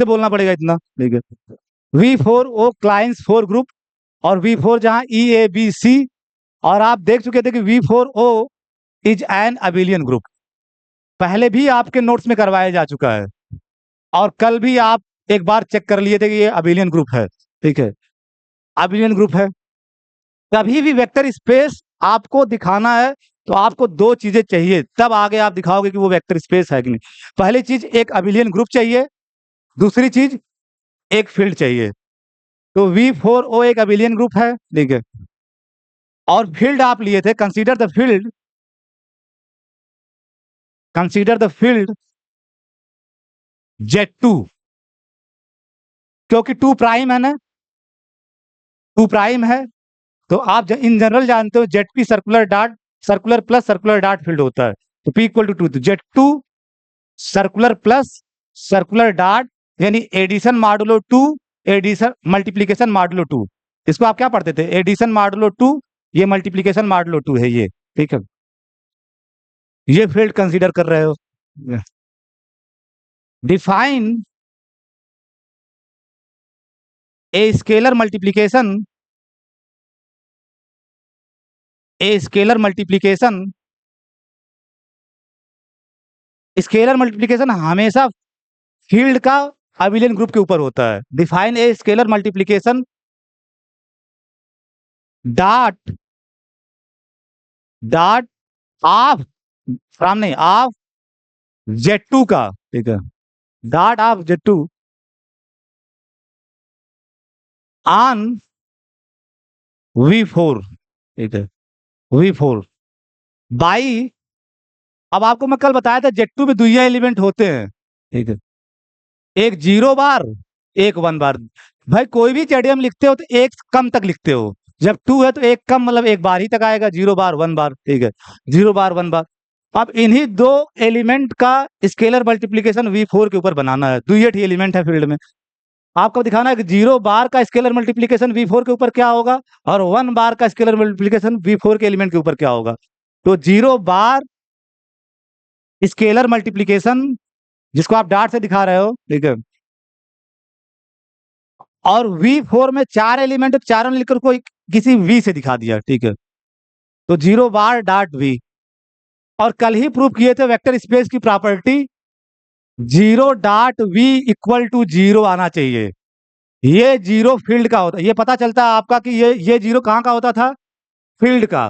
से बोलना पड़ेगा इतना, ठीक है। V4O क्लाइंस 4 ग्रुप, और V4 जहां EABC, और आप देख चुके थे कि V4O is an abelian group, पहले भी आपके नोट्स में करवाया जा चुका है, और कल भी आप एक बार चेक कर लिए थे कि ये अबिलियन ग्रुप है, ठीक है, अबिलियन ग्रुप है। कभी भी वेक्टर स्पेस आपको दिखाना है तो आपको दो चीजें चाहिए, तब आगे आप दिखाओगे कि वो वेक्टर स्पेस है कि नहीं। पहली चीज एक अबिलियन ग्रुप चाहिए, दूसरी चीज एक फील्ड चाहिए। तो V4O एक अबिलियन ग्रुप है, ठीक है, और फील्ड आप लिए थे, कंसीडर द फील्ड Z2, क्योंकि 2 प्राइम है ना, 2 प्राइम है, तो आप इन जनरल जानते हो ZP circular dot, circular plus circular dot field होता है, तो P इक्वल टू 2, तो Z2 circular plus circular dot, यानी addition modulo 2, addition multiplication modulo 2। इसको आप क्या पढ़ते थे, एडिशन मॉडुलो 2, ये मल्टीप्लीकेशन मॉडुलो 2 है ये, ठीक है, ये फील्ड कंसीडर कर रहे हो। Define a scalar multiplication, scalar multiplication हमेशा फील्ड का अबिलियन ग्रुप के ऊपर होता है। Define A scalar multiplication dot dot of, from नहीं, ऑफ Z2 का, ठीक है, dot of Z2 on V4, ठीक है, V4 बाई, अब आपको मैं कल बताया था Z2 में दुइया एलिमेंट होते हैं, ठीक है, एक 0 बार, एक 1 बार। भाई कोई भी ZM लिखते हो तो एक कम तक लिखते हो, जब 2 है तो एक कम, मतलब एक बार ही तक आएगा, 0 बार 1 बार, ठीक है, 0 बार 1 बार। अब इन्हीं दो एलिमेंट का स्केलर मल्टीप्लीकेशन V4 के ऊपर बनाना है, दुइयठ ही एलिमेंट है फील्ड में, आपको दिखाना है कि 0 बार का स्केलर मल्टीप्लीकेशन V4 के ऊपर क्या होगा, और 1 बार का स्केलर मल्टीप्लीकेशन V4 के एलिमेंट के ऊपर क्या होगा। तो 0 बार स्केलर मल्टीप्लीकेशन, जिसको आप डॉट से दिखा रहे हो, ठीक है, और V4 में 4 एलिमेंट, चारों ने लिखकर कोई किसी V से दिखा दिया, ठीक है, तो 0 बार डॉट V। और कल ही प्रूव किए थे वेक्टर स्पेस की property, 0 dot V equal to 0 आना चाहिए। ये 0 फील्ड का होता है, ये पता चलता है आपका कि ये 0 कहाँ का होता था, फील्ड का,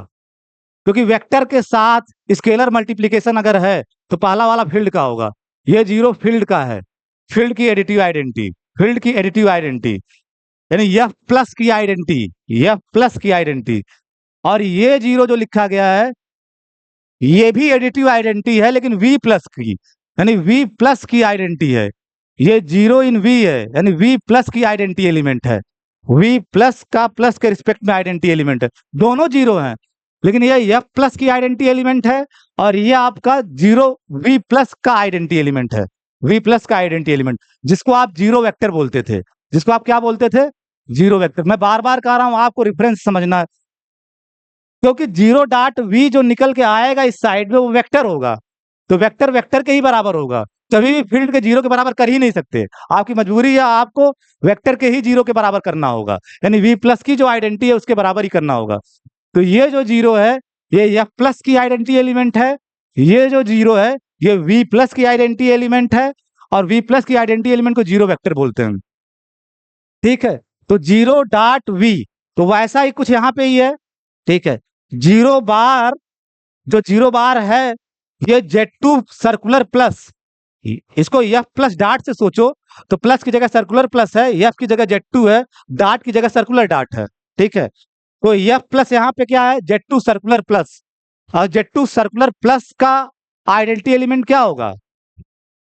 क्योंकि वेक्टर के साथ स्केलर मल्टीप्लीकेशन अगर है तो पहला वाला फील्ड का होगा, ये 0 फील्ड का है, फील्ड की एडिटिव आइडेंटिटी, फील्ड की एडिटिव आइडेंटिटी, यानी F प्लस की आइडेंटिटी, F प्लस की आइडेंटिटी। और ये 0 जो लिखा गया है ये भी एडिटिव आइडेंटिटी है, लेकिन V प्लस की, यानी V प्लस की आइडेंटिटी है, ये 0 इन V है, यानी V प्लस की आइडेंटिटी एलिमेंट है, V प्लस का प्लस के रिस्पेक्ट में आइडेंटिटी एलिमेंट है, दोनों 0 हैं, लेकिन ये F प्लस की आइडेंटिटी एलिमेंट है, और ये आपका 0 V प्लस का आइडेंटिटी एलिमेंट है, V प्लस का आइडेंटिटी एलिमेंट, जिसको आप 0 वेक्टर बोलते थे, जिसको आप क्या बोलते थे, 0 वेक्टर। मैं बार बार कह रहा हूं, आपको रेफरेंस समझना है, क्योंकि 0 डॉट V जो निकल के आएगा इस साइड में वो वेक्टर होगा, तो वेक्टर वेक्टर के ही बराबर होगा, कभी भी फील्ड के 0 के बराबर कर ही नहीं सकते, आपकी मजबूरी है, आपको वेक्टर के ही 0 के बराबर करना होगा, यानी V प्लस की जो आइडेंटिटी है उसके बराबर ही करना होगा। तो ये जो 0 है ये F प्लस की आइडेंटिटी एलिमेंट है, ये जो 0 है ये V प्लस की आइडेंटिटी एलिमेंट है, और V प्लस की आइडेंटिटी एलिमेंट को 0 वेक्टर बोलते हैं, ठीक है। तो 0 डॉट V, तो वैसा ही कुछ यहाँ पे ही है, ठीक है, 0 बार, जो 0 बार है ये Z2 सर्कुलर प्लस, इसको F प्लस डॉट से सोचो, तो प्लस की जगह सर्कुलर प्लस है, F की जगह Z2 है, डॉट की जगह सर्कुलर डॉट है, ठीक है। तो F प्लस यहाँ पे क्या है, Z2 सर्कुलर प्लस, और Z2 सर्कुलर प्लस का आइडेंटिटी एलिमेंट क्या होगा,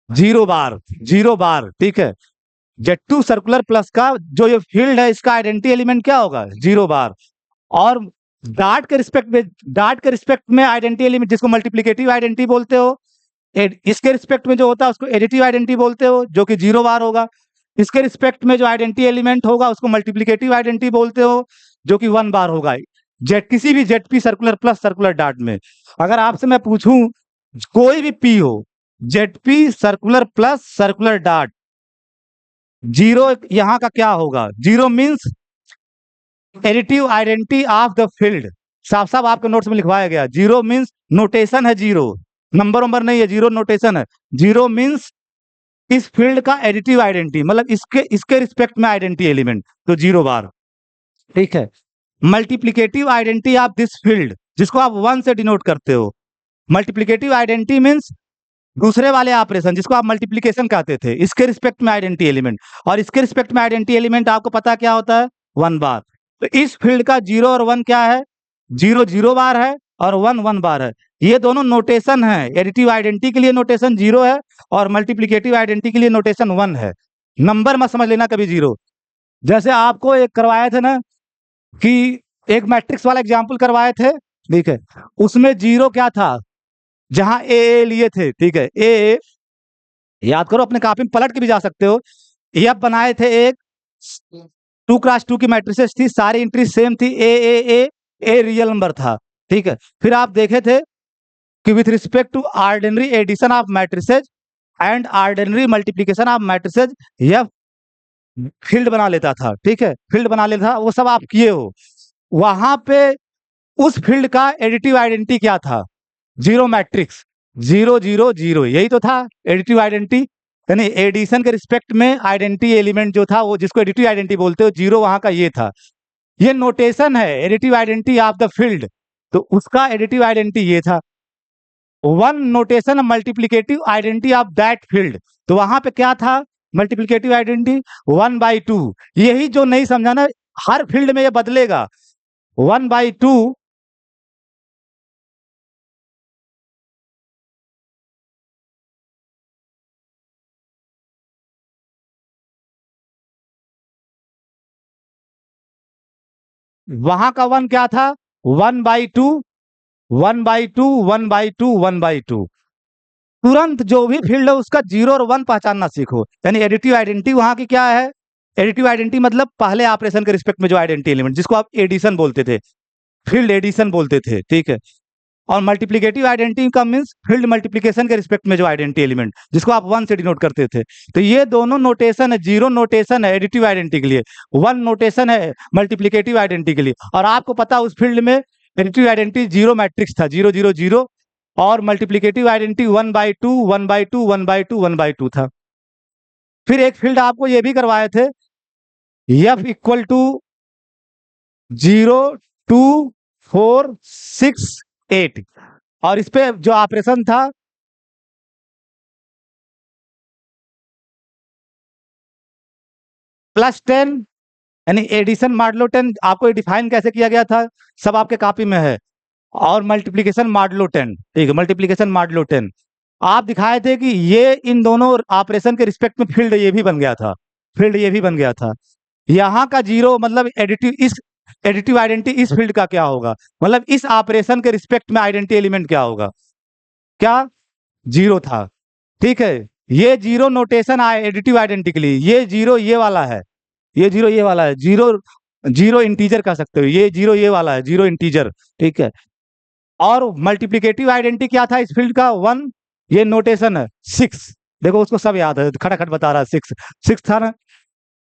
0 बार, 0 बार, ठीक है, Z2 सर्कुलर प्लस का जो ये फील्ड है इसका आइडेंटिटी एलिमेंट क्या होगा, 0 बार। और डॉट के रिस्पेक्ट में आइडेंटिटी एलिमेंट, जिसको मल्टीप्लिकेटिव आइडेंटिटी बोलते हो, इसके रिस्पेक्ट में जो होता है उसको एडिटिव आइडेंटिटी बोलते हो, जो कि 0 बार होगा। इसके रिस्पेक्ट में जो आइडेंटिटी एलिमेंट होगा उसको मल्टीप्लिकेटिव आइडेंटिटी बोलते हो, जो कि 1 बार होगा। जेड किसी भी ZP circular plus circular dot में, अगर आपसे मैं पूछूं कोई भी P हो, ZP circular plus circular dot, zero यहाँ का क्या होगा? Zero means additive identity of the field. साफ साफ आपके नोट्स में लिखवाया गया, जीरो मीन्स नोटेशन है, जीरो नंबर नंबर नहीं है, जीरो नोटेशन है। जीरो मीन्स इस फील्ड का एडिटिव आइडेंटिटी, मतलब इसके इसके रिस्पेक्ट में आइडेंटिटी एलिमेंट, तो जीरो बार। ठीक है। Multiplicative identity of this field, जिसको आप वन से डिनोट करते हो। मल्टीप्लिकेटिव आइडेंटिटी मीन्स दूसरे वाले ऑपरेशन जिसको आप मल्टीप्लिकेशन कहते थे, इसके रिस्पेक्ट में आइडेंटिटी एलिमेंट, और इसके रिस्पेक्ट में आइडेंटिटी एलिमेंट आपको पता क्या होता है? One bar. तो इस फील्ड का जीरो और वन क्या है? जीरो जीरो बार है और वन वन बार है। ये दोनों नोटेशन है। एडिटिव आइडेंटिटी के लिए नोटेशन जीरो है और मल्टीप्लिकेटिव आइडेंटिटी के लिए नोटेशन वन है। नंबर मत समझ लेना कभी जीरो। जैसे आपको एक करवाए थे ना कि एक मैट्रिक्स वाला एग्जाम्पल करवाए थे, ठीक है, उसमें जीरो क्या था? जहां ए लिए थे, ठीक है, ए याद करो, अपने कॉपी में पलट के भी जा सकते हो। ये अब बनाए थे एक 2x2 की मैट्रिसेस थी, सारी एंट्री सेम थी, ए रियल नंबर था। ठीक है। फिर आप देखे थे कि with respect to ordinary addition of matrices and ordinary multiplication of matrices यह फील्ड बना लेता था। ठीक है, फील्ड बना लेता था, वो सब आप किए हो। वहां पे उस फील्ड का एडिटिव आइडेंटिटी क्या था? Zero matrix, zero zero zero, यही तो था एडिटिव आइडेंटिटी। यानी एडिशन के रिस्पेक्ट में आइडेंटिटी एलिमेंट जो था, वो जिसको एडिटिव आइडेंटिटी बोलते हो, जीरो वहां का ये था। ये नोटेशन है additive identity of the field, तो उसका एडिटिव आइडेंटिटी ये था। One notation multiplicative identity of that field, तो वहां पे क्या था? Multiplicative identity 1/2। यही जो नहीं समझा ना, हर फील्ड में ये बदलेगा। 1/2 वहां का वन क्या था? 1/2 1/2 1/2 1/2। तुरंत जो भी फील्ड है उसका जीरो और वन पहचानना सीखो। यानी एडिटिव आइडेंटिटी वहां की क्या है? एडिटिव आइडेंटिटी मतलब पहले ऑपरेशन के रिस्पेक्ट में जो आइडेंटिटी एलिमेंट, जिसको आप एडिशन बोलते थे, फील्ड एडिशन बोलते थे। ठीक है। और मल्टीप्लिकेटिव आइडेंटिटी का मीन्स फील्ड मल्टीप्लिकेशन के रिस्पेक्ट में जो आइडेंटिटी एलिमेंट, जिसको आप वन से डिनोट करते थे। तो ये दोनों नोटेशन है, जीरो नोटेशन है एडिटिव आइडेंटिटी के लिए, वन नोटेशन है मल्टीप्लिकेटिव आइडेंटिटी के लिए। और आपको पता उस फील्ड में एडिटिव आइडेंटिटी जीरो मैट्रिक्स था, जीरो जीरो जीरो, और मल्टीप्लिकेटिव आइडेंटिटी 1/2 1/2 1/2 1/2 था। फिर एक फील्ड आपको ये भी करवाए थे, एफ इक्वल टू 0 2 4 6 8, और इस पे जो ऑपरेशन था +10, यानी एडिशन मॉडुलो 10। आपको डिफाइन कैसे किया गया था? सब आपके कॉपी में है। और मल्टीप्लिकेशन मॉडुलो 10, ठीक है, मल्टीप्लिकेशन मॉडुलो 10। आप दिखाए थे कि ये इन दोनों ऑपरेशन के रिस्पेक्ट में फील्ड ये भी बन गया था, फील्ड ये भी बन गया था। यहाँ का जीरो मतलब एडिटिव, इस एडिटिव आइडेंटिटी इस फील्ड का क्या होगा? मतलब इस ऑपरेशन के रिस्पेक्ट में आइडेंटिटी एलिमेंट क्या होगा? क्या? जीरो था। ठीक है। ये जीरो नोटेशन आए एडिटिव आइडेंटिटी के लिए, ये जीरो ये वाला है, ये जीरो ये वाला है, जीरो जीरो इंटीजर कह सकते हो, ये जीरो ये वाला है, जीरो इंटीजर। ठीक है। और मल्टीप्लिकेटिव आइडेंटिटी क्या था इस फील्ड का? वन। ये नोटेशन है 6, देखो उसको सब याद है, खटाखट बता रहा है, 6 6 था ना।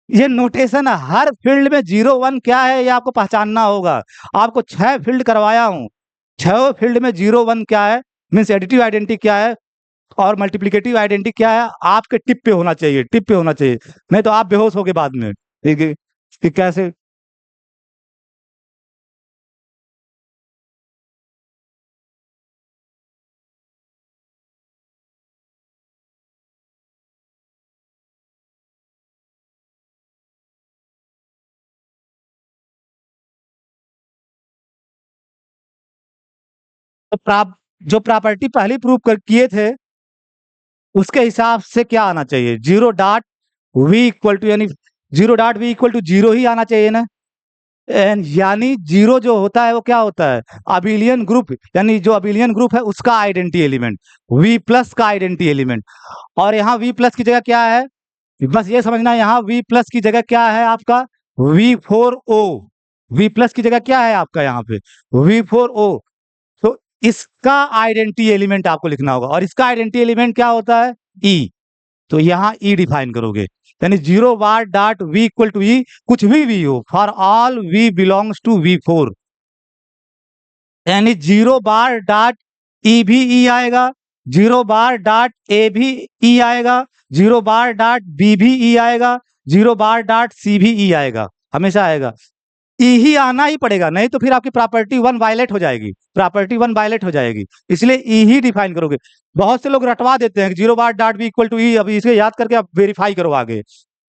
ये नोटेशन है, हर फील्ड में जीरो वन क्या है ये आपको पहचानना होगा। आपको 6 फील्ड करवाया हूँ, 6 फील्ड में जीरो वन क्या है, मीन्स एडिटिव आइडेंटिटी क्या है, और मल्टीप्लिकेटिव आइडेंटिटी क्या है, आपके टिप पे होना चाहिए, टिप पे होना चाहिए, नहीं तो आप बेहोश होगे बाद में। ठीक है कि कैसे? तो जो प्रॉपर्टी पहली प्रूव कर किए थे उसके हिसाब से क्या आना चाहिए? Zero dot V equal to, यानी zero dot V equal to zero ही आना चाहिए ना। एंड यानी जीरो जो होता है वो क्या होता है? अबिलियन ग्रुप, यानी जो अबिलियन ग्रुप है उसका आइडेंटिटी एलिमेंट, वी प्लस का आइडेंटिटी एलिमेंट। और यहाँ वी प्लस की जगह क्या है? बस ये समझना, यहाँ वी प्लस की जगह क्या है आपका? V4O। वी प्लस की जगह क्या है आपका यहाँ पे? V4O। तो इसका आइडेंटिटी एलिमेंट आपको लिखना होगा, और इसका आइडेंटिटी एलिमेंट क्या होता है? ई। तो यहाँ ई डिफाइन करोगे। यानी zero bar dot V equal to E, कुछ भी वी हो, for all V belongs to V four, यानी जीरो बार डॉट ई भी ई आएगा, जीरो बार डॉट ए भी ई आएगा, जीरो बार डॉट बी भी ई आएगा, जीरो बार डॉट सी भी ई आएगा, हमेशा आएगा। ई ही आना ही पड़ेगा, नहीं तो फिर आपकी प्रॉपर्टी वन वायलेट हो जाएगी, प्रॉपर्टी वन वायलेट हो जाएगी, इसलिए ई ही डिफाइन करोगे। बहुत से लोग रटवा देते हैं zero bar dot B equal to E, अब इसे याद करके आप वेरीफाई करो आगे।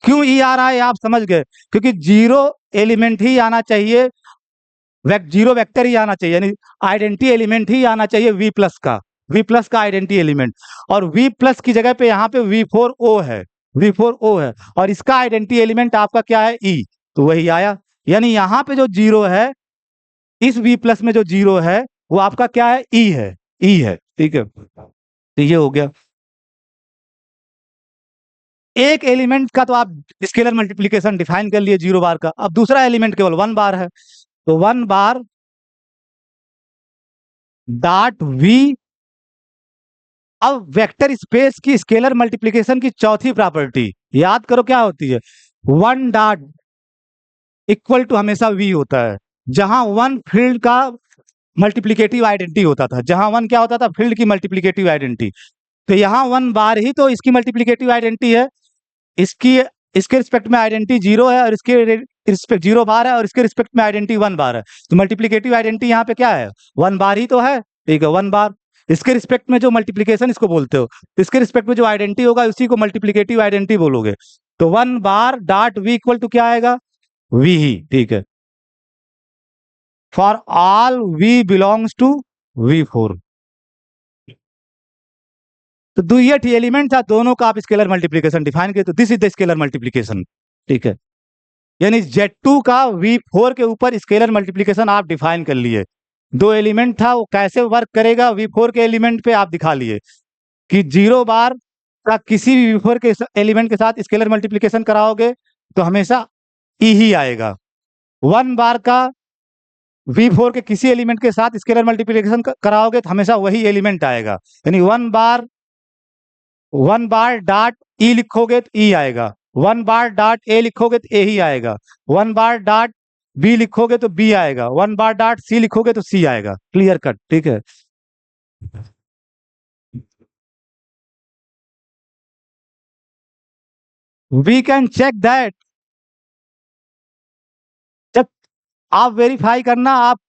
क्यों ई आ रहा है आप समझ गए, क्योंकि जीरो एलिमेंट ही आना चाहिए, जीरो वेक्टर ही आना चाहिए, यानी आइडेंटिटी एलिमेंट ही आना चाहिए वी प्लस का, वी प्लस का आइडेंटिटी एलिमेंट, और वी प्लस की जगह पे यहाँ पे वी फोर ओ है, वी फोर ओ है, और इसका आइडेंटिटी एलिमेंट आपका क्या है ई, तो वही आया। यानी यहाँ पे जो जीरो है, इस वी प्लस में जो जीरो है वो आपका क्या है, ई है, ई है, ठीक है। तो ये हो गया एक एलिमेंट का, तो आप स्केलर मल्टीप्लिकेशन डिफाइन कर लिए जीरो बार का। अब दूसरा एलिमेंट केवल वन बार है, तो वन बार डॉट वी, अब वेक्टर स्पेस की स्केलर मल्टीप्लिकेशन की चौथी प्रॉपर्टी याद करो क्या होती है, वन डॉट इक्वल टू हमेशा वी होता है, जहां वन फील्ड का मल्टीप्लिकेटिव आइडेंटिटी होता था, जहां वन क्या होता था, फील्ड की मल्टीप्लिकेटिव आइडेंटिटी, तो यहाँ वन बार ही तो इसकी मल्टीप्लिकेटिव आइडेंटिटी है, इसकी इसके रिस्पेक्ट में आइडेंटिटी जीरो है, और इसके रिस्पेक्ट जीरो बार है, और इसके रिस्पेक्ट में आइडेंटिटी वन बार है, तो मल्टीप्लिकेटिव आइडेंटिटी यहाँ पे क्या है, वन बार ही तो है, ठीक है, वन बार। इसके रिस्पेक्ट में जो मल्टीप्लिकेशन इसको बोलते हो, इसके रिस्पेक्ट में जो आइडेंटिटी होगा उसी को मल्टीप्लिकेटिव आइडेंटिटी बोलोगे, तो one bar dot V equal to क्या आएगा, वी ही, ठीक है, for all V belongs to V four. तो दो ये एलिमेंट था, दोनों का आप स्केलर मल्टीप्लिकेशन डिफाइन किए, तो this is the scalar multiplication, ठीक है। यानी Z2 का V4 के ऊपर स्केलर मल्टीप्लिकेशन आप डिफाइन कर लिए, दो एलिमेंट था वो कैसे वर्क करेगा V4 के एलिमेंट पे आप दिखा लिए, कि जीरो बार का किसी भी V4 के एलिमेंट के साथ स्केलर मल्टीप्लिकेशन कराओगे तो हमेशा ई ही आएगा, वन बार का V4 के किसी एलिमेंट के साथ स्केलर मल्टीप्लिकेशन कराओगे तो हमेशा वही एलिमेंट आएगा, यानी वन बार डॉट ई लिखोगे तो ई आएगा, वन बार डॉट ए लिखोगे तो ए ही आएगा, वन बार डॉट बी लिखोगे तो बी आएगा, वन बार डॉट सी लिखोगे तो सी आएगा, क्लियर कट, ठीक है। वी कैन चेक दैट, जब आप वेरीफाई करना आप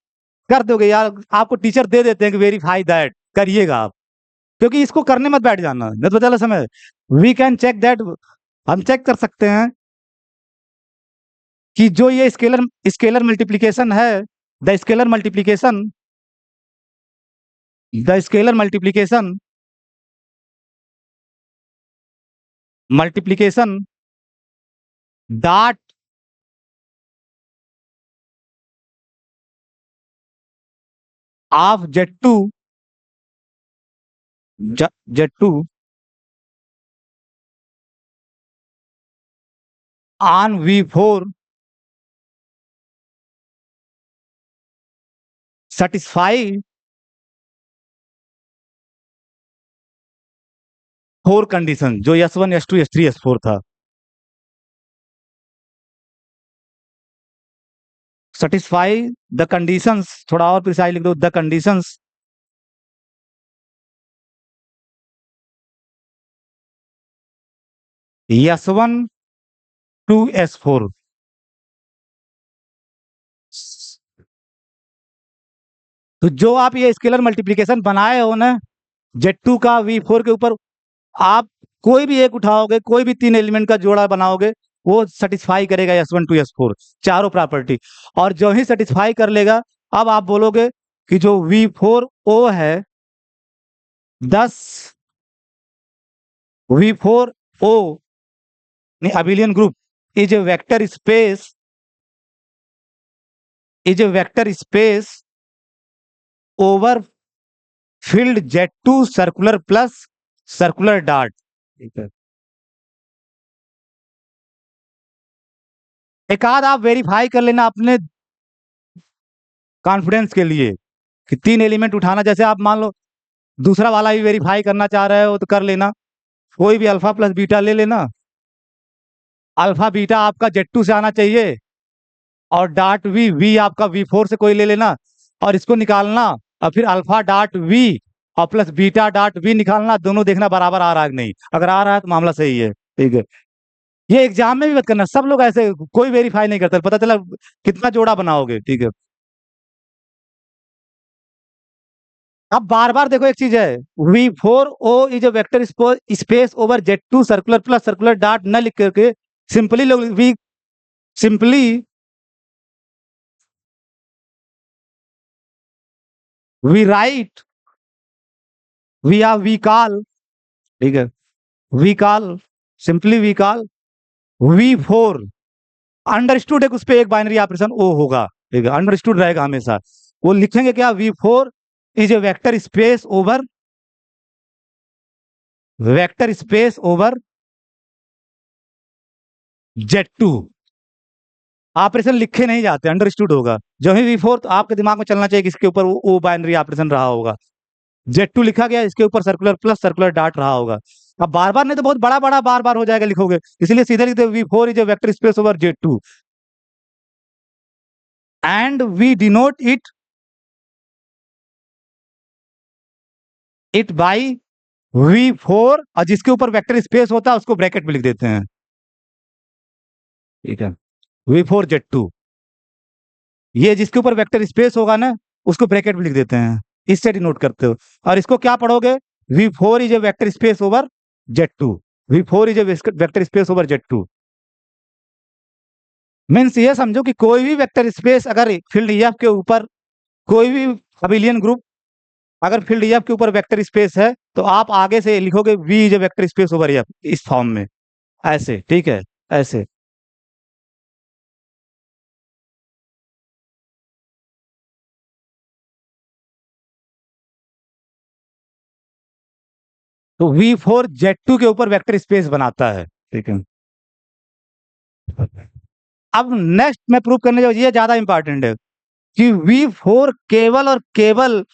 कर दोगे यार, आपको टीचर दे देते हैं कि वेरीफाई दैट करिएगा आप, क्योंकि इसको करने मत बैठ जाना, नहीं तो बता समय। वी कैन चेक दैट, हम चेक कर सकते हैं कि जो ये स्केलर स्केलर मल्टीप्लिकेशन है, the scalar multiplication the scalar multiplication dot of Z2 on V4 satisfy four condition, जो S1 S2 S3 S4 था, सेटिस्फाई द कंडीशंस, थोड़ा और प्रिसाइज लिख दो, the conditions S1 to S4, तो जो आप ये स्केलर मल्टीप्लिकेशन बनाए हो ना Z2 का V4 के ऊपर, आप कोई भी एक उठाओगे, कोई भी तीन एलिमेंट का जोड़ा बनाओगे, वो सेटिस्फाई करेगा S1 टू S4 चारों प्रॉपर्टी, और जो ही सेटिस्फाई कर लेगा, अब आप बोलोगे कि जो V4O है 10 V4O abelian group is a vector space over field Z2 circular plus circular dot, ठीक है। एक आध आप वेरीफाई कर लेना अपने कॉन्फिडेंस के लिए कि तीन एलिमेंट उठाना, जैसे आप मान लो दूसरा वाला भी वेरीफाई करना चाह रहे हो तो कर लेना, कोई भी अल्फा प्लस बीटा ले लेना, अल्फा बीटा आपका Z2 से आना चाहिए और डॉट वी आपका V4 से कोई ले लेना और इसको निकालना और फिर अल्फा डॉट वी और प्लस बीटा डॉट वी निकालना, दोनों देखना बराबर आ रहा है कि नहीं। अगर आ रहा है तो मामला सही है, ठीक है। ये एग्जाम में भी मत करना, सब लोग ऐसे कोई वेरीफाई नहीं करता, पता चला कितना जोड़ा बनाओगे, ठीक है। अब बार बार देखो, एक चीज है, V4O is a vector space over Z2 circular plus circular dot न लिख करके सिंपली लोग we simply we write we call, ठीक है, we call simply we call V4 understood है कि उस पे एक बाइनरी ऑपरेशन ओ होगा, ठीक है, अंडरस्टूड रहेगा हमेशा। वो लिखेंगे क्या, V4 is a vector space over Z2। Operation लिखे नहीं जाते, अंडरस्टूड होगा। जो ही V4 तो आपके दिमाग में चलना चाहिए कि इसके ऊपर वो बाइनरी ऑपरेशन रहा होगा। Z2 लिखा गया, इसके ऊपर सर्कुलर प्लस सर्कुलर डॉट रहा होगा। अब बार बार नहीं तो बहुत बड़ा बड़ा बार बार हो जाएगा लिखोगे, इसलिए सीधे लिखते V4 is a vector space over Z2 and we denote it by V4 और जिसके ऊपर वेक्टर स्पेस होता है उसको ब्रैकेट में लिख देते हैं, ठीक है। V4Z2 ये जिसके ऊपर वेक्टर स्पेस होगा ना उसको ब्रैकेट में लिख देते हैं, इससे डिनोट करते हो। और इसको क्या पढ़ोगे, V4 is a vector space over Z2, V4 is a vector space over Z2। Means ये समझो कि कोई भी वेक्टर स्पेस अगर फील्ड EF के ऊपर, कोई भी अबिलियन ग्रुप अगर फील्ड EF के ऊपर वेक्टर स्पेस है तो आप आगे से लिखोगे V is a vector space over EF इस फॉर्म में, ऐसे, ठीक है, ऐसे। तो V4Z2 के ऊपर वेक्टर स्पेस बनाता है, ठीक है। अब नेक्स्ट मैं प्रूव करने जा, ये ज्यादा इंपॉर्टेंट है कि V4 केवल और केवल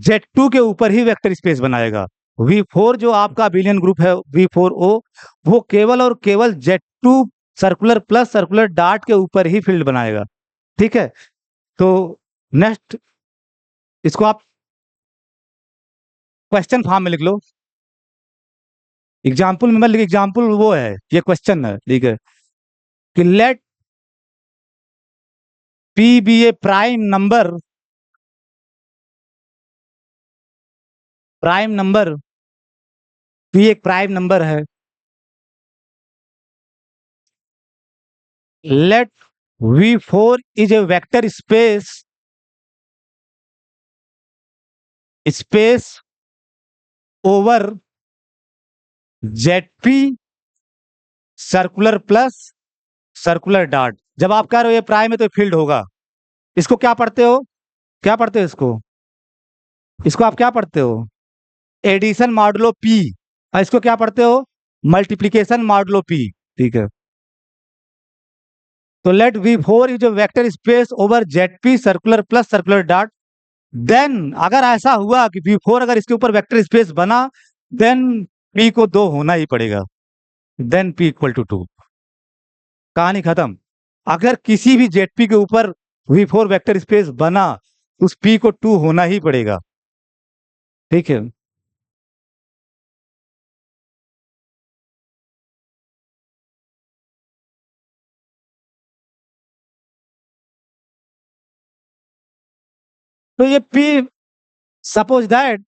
Z2 के ऊपर ही वेक्टर स्पेस बनाएगा। V4 जो आपका अबिलियन ग्रुप है V4O, वो केवल और केवल Z2 circular plus circular dot के ऊपर ही फील्ड बनाएगा, ठीक है। तो नेक्स्ट इसको आप क्वेश्चन फॉर्म में लिख लो, एग्जाम्पल में मत लिख, एग्जाम्पल वो है, ये क्वेश्चन है, ठीक है, कि let P be a prime number P एक प्राइम नंबर है, let V4 is a vector space over ZP circular plus circular dot. जब आप कह रहे हो ये प्राइम है तो फील्ड होगा। इसको क्या पढ़ते हो, क्या पढ़ते हो इसको, इसको आप क्या पढ़ते हो, एडिशन मॉडुलो P, और इसको क्या पढ़ते हो, मल्टीप्लीकेशन मॉडुलो P, ठीक है। तो let V4 is a vector space over ZP circular plus circular dot. Then अगर ऐसा हुआ कि V4 अगर इसके ऊपर वेक्टर स्पेस बना, देन P को 2 होना ही पड़ेगा, देन P इक्वल टू 2, कहानी खत्म। अगर किसी भी ZP के ऊपर V4 वेक्टर स्पेस बना उस P को 2 होना ही पड़ेगा, ठीक है। तो ये P, suppose that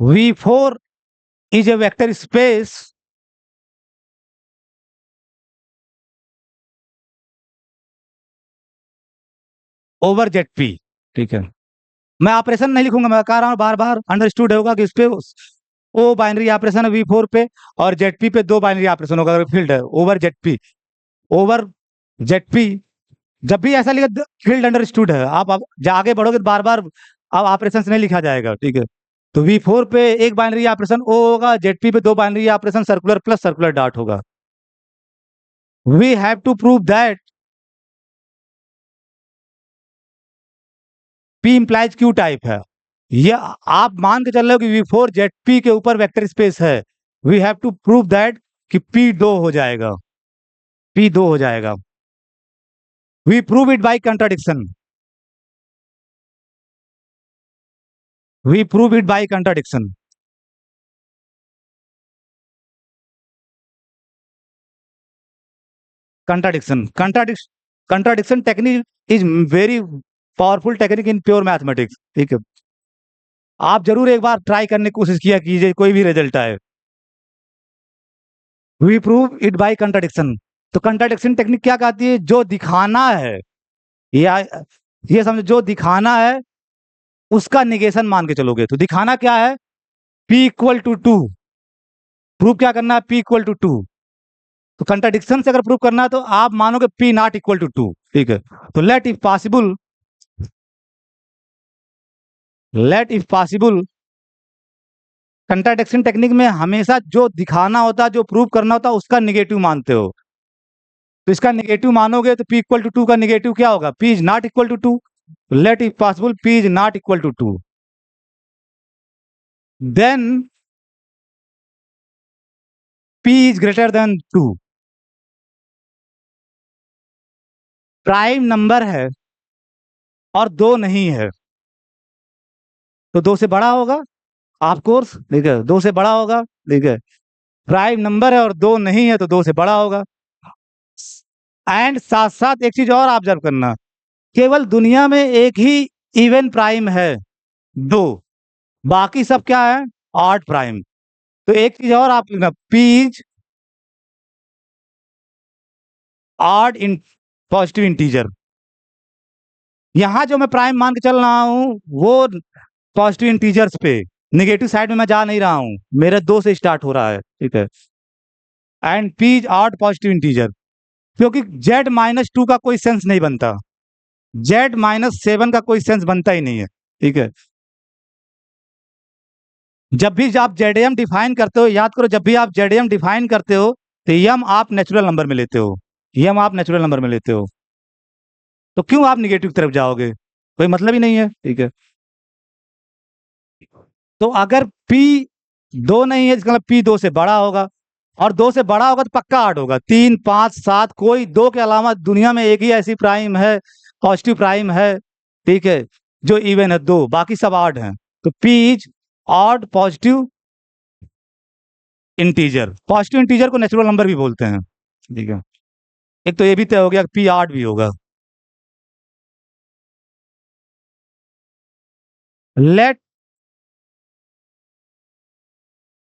V4 is a vector space over ZP, ठीक है। मैं ऑपरेशन नहीं लिखूंगा, मैं कह रहा हूं बार बार, अंडरस्टूड होगा कि इस पे ओ बाइनरी ऑपरेशन है V4 पे और ZP पे 2 बाइनरी ऑपरेशन होगा अगर फील्ड है ओवर ZP, ओवर ZP। जब भी ऐसा लिखा फील्ड अंडरस्टूड है, आप आगे बढ़ोगे तो बार बार अब ऑपरेशन नहीं लिखा जाएगा, ठीक है। तो V4 पे एक बाइनरी ऑपरेशन ओ होगा, ZP पे 2 binary operation circular plus circular dot होगा। We have to prove that P implies Q type है, ये आप मान के चल रहे हो कि V4 ZP के ऊपर वेक्टर स्पेस है। We have to prove that कि P 2 हो जाएगा, P 2 हो जाएगा। We prove it by contradiction, we prove it by contradiction. Contradiction technique is very powerful technique in pure mathematics. ठीक है, आप जरूर एक बार ट्राई करने की कोशिश किया कीजिए, कोई भी रिजल्ट आए। We prove it by contradiction. तो कंट्राडिक्शन टेक्निक क्या कहती है? जो दिखाना है, या ये समझो जो दिखाना है उसका निगेशन मान के चलोगे। तो दिखाना क्या है? P equal to 2। प्रूव क्या करना है? P equal to 2। तो कंट्राडिक्शन से अगर प्रूव करना है तो आप मानोगे P नॉट इक्वल टू 2। ठीक है, तो let if possible contradiction technique में हमेशा जो दिखाना होता है, जो प्रूव करना होता है, उसका निगेटिव मानते हो। तो इसका निगेटिव मानोगे तो P इक्वल टू 2 का निगेटिव क्या होगा? P is not equal to 2। Let if possible P is not equal to 2, then P is greater than 2। Prime number है और 2 नहीं है, तो 2 से बड़ा होगा ऑफ कोर्स। ठीक है, 2 से बड़ा होगा। ठीक है, प्राइम नंबर है और 2 नहीं है तो 2 से बड़ा होगा। एंड साथ साथ एक चीज और ऑब्जर्व करना, केवल दुनिया में एक ही इवन प्राइम है, 2। बाकी सब क्या है? Odd prime. तो एक चीज और आप लिखना, P is odd in positive integer. यहां जो मैं प्राइम मान के चल रहा हूं वो पॉजिटिव इंटीजर्स पे, नेगेटिव साइड में मैं जा नहीं रहा हूं, मेरे 2 से स्टार्ट हो रहा है। ठीक है, and P is odd positive integer, क्योंकि Z-2 का कोई सेंस नहीं बनता, Z-7 का कोई सेंस बनता ही नहीं है। ठीक है, जब भी आप जेडएम डिफाइन करते हो, याद करो, जब भी आप जेडएम डिफाइन करते हो तो यम आप नेचुरल नंबर में लेते हो, यम आप नेचुरल नंबर में लेते हो। तो क्यों आप निगेटिव तरफ जाओगे? कोई मतलब ही नहीं है। ठीक है, तो अगर P 2 नहीं है इसका मतलब P 2 से बड़ा होगा, और 2 से बड़ा होगा तो पक्का 8 होगा। 3, 5, 7, कोई 2 के अलावा दुनिया में एक ही ऐसी प्राइम है, पॉजिटिव प्राइम है, ठीक है, जो इवन है, 2, बाकी सब ऑड हैं। तो P is odd positive integer. Positive integer को नेचुरल नंबर भी बोलते हैं। ठीक है, एक तो ये भी तय हो गया कि P ऑड भी होगा। Let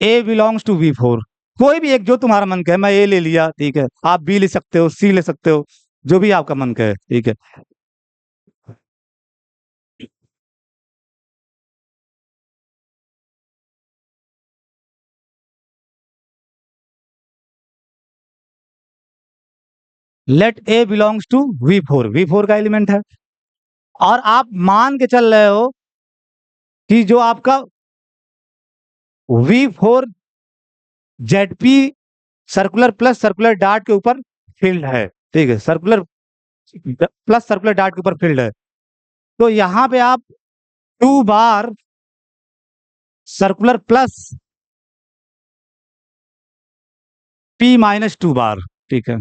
A belongs to V4। कोई भी एक जो तुम्हारा मन का है, मैं A ले लिया, ठीक है, आप B ले सकते हो, C ले सकते हो, जो भी आपका मन का है। ठीक है, late A belongs to V4, V4 का एलिमेंट है। और आप मान के चल रहे हो कि जो आपका V4 ZP circular plus circular dot के ऊपर फील्ड है। ठीक है, सर्कुलर प्लस सर्कुलर डॉट के ऊपर फील्ड है। तो यहां पे आप 2 बार सर्कुलर प्लस P माइनस 2 बार। ठीक है,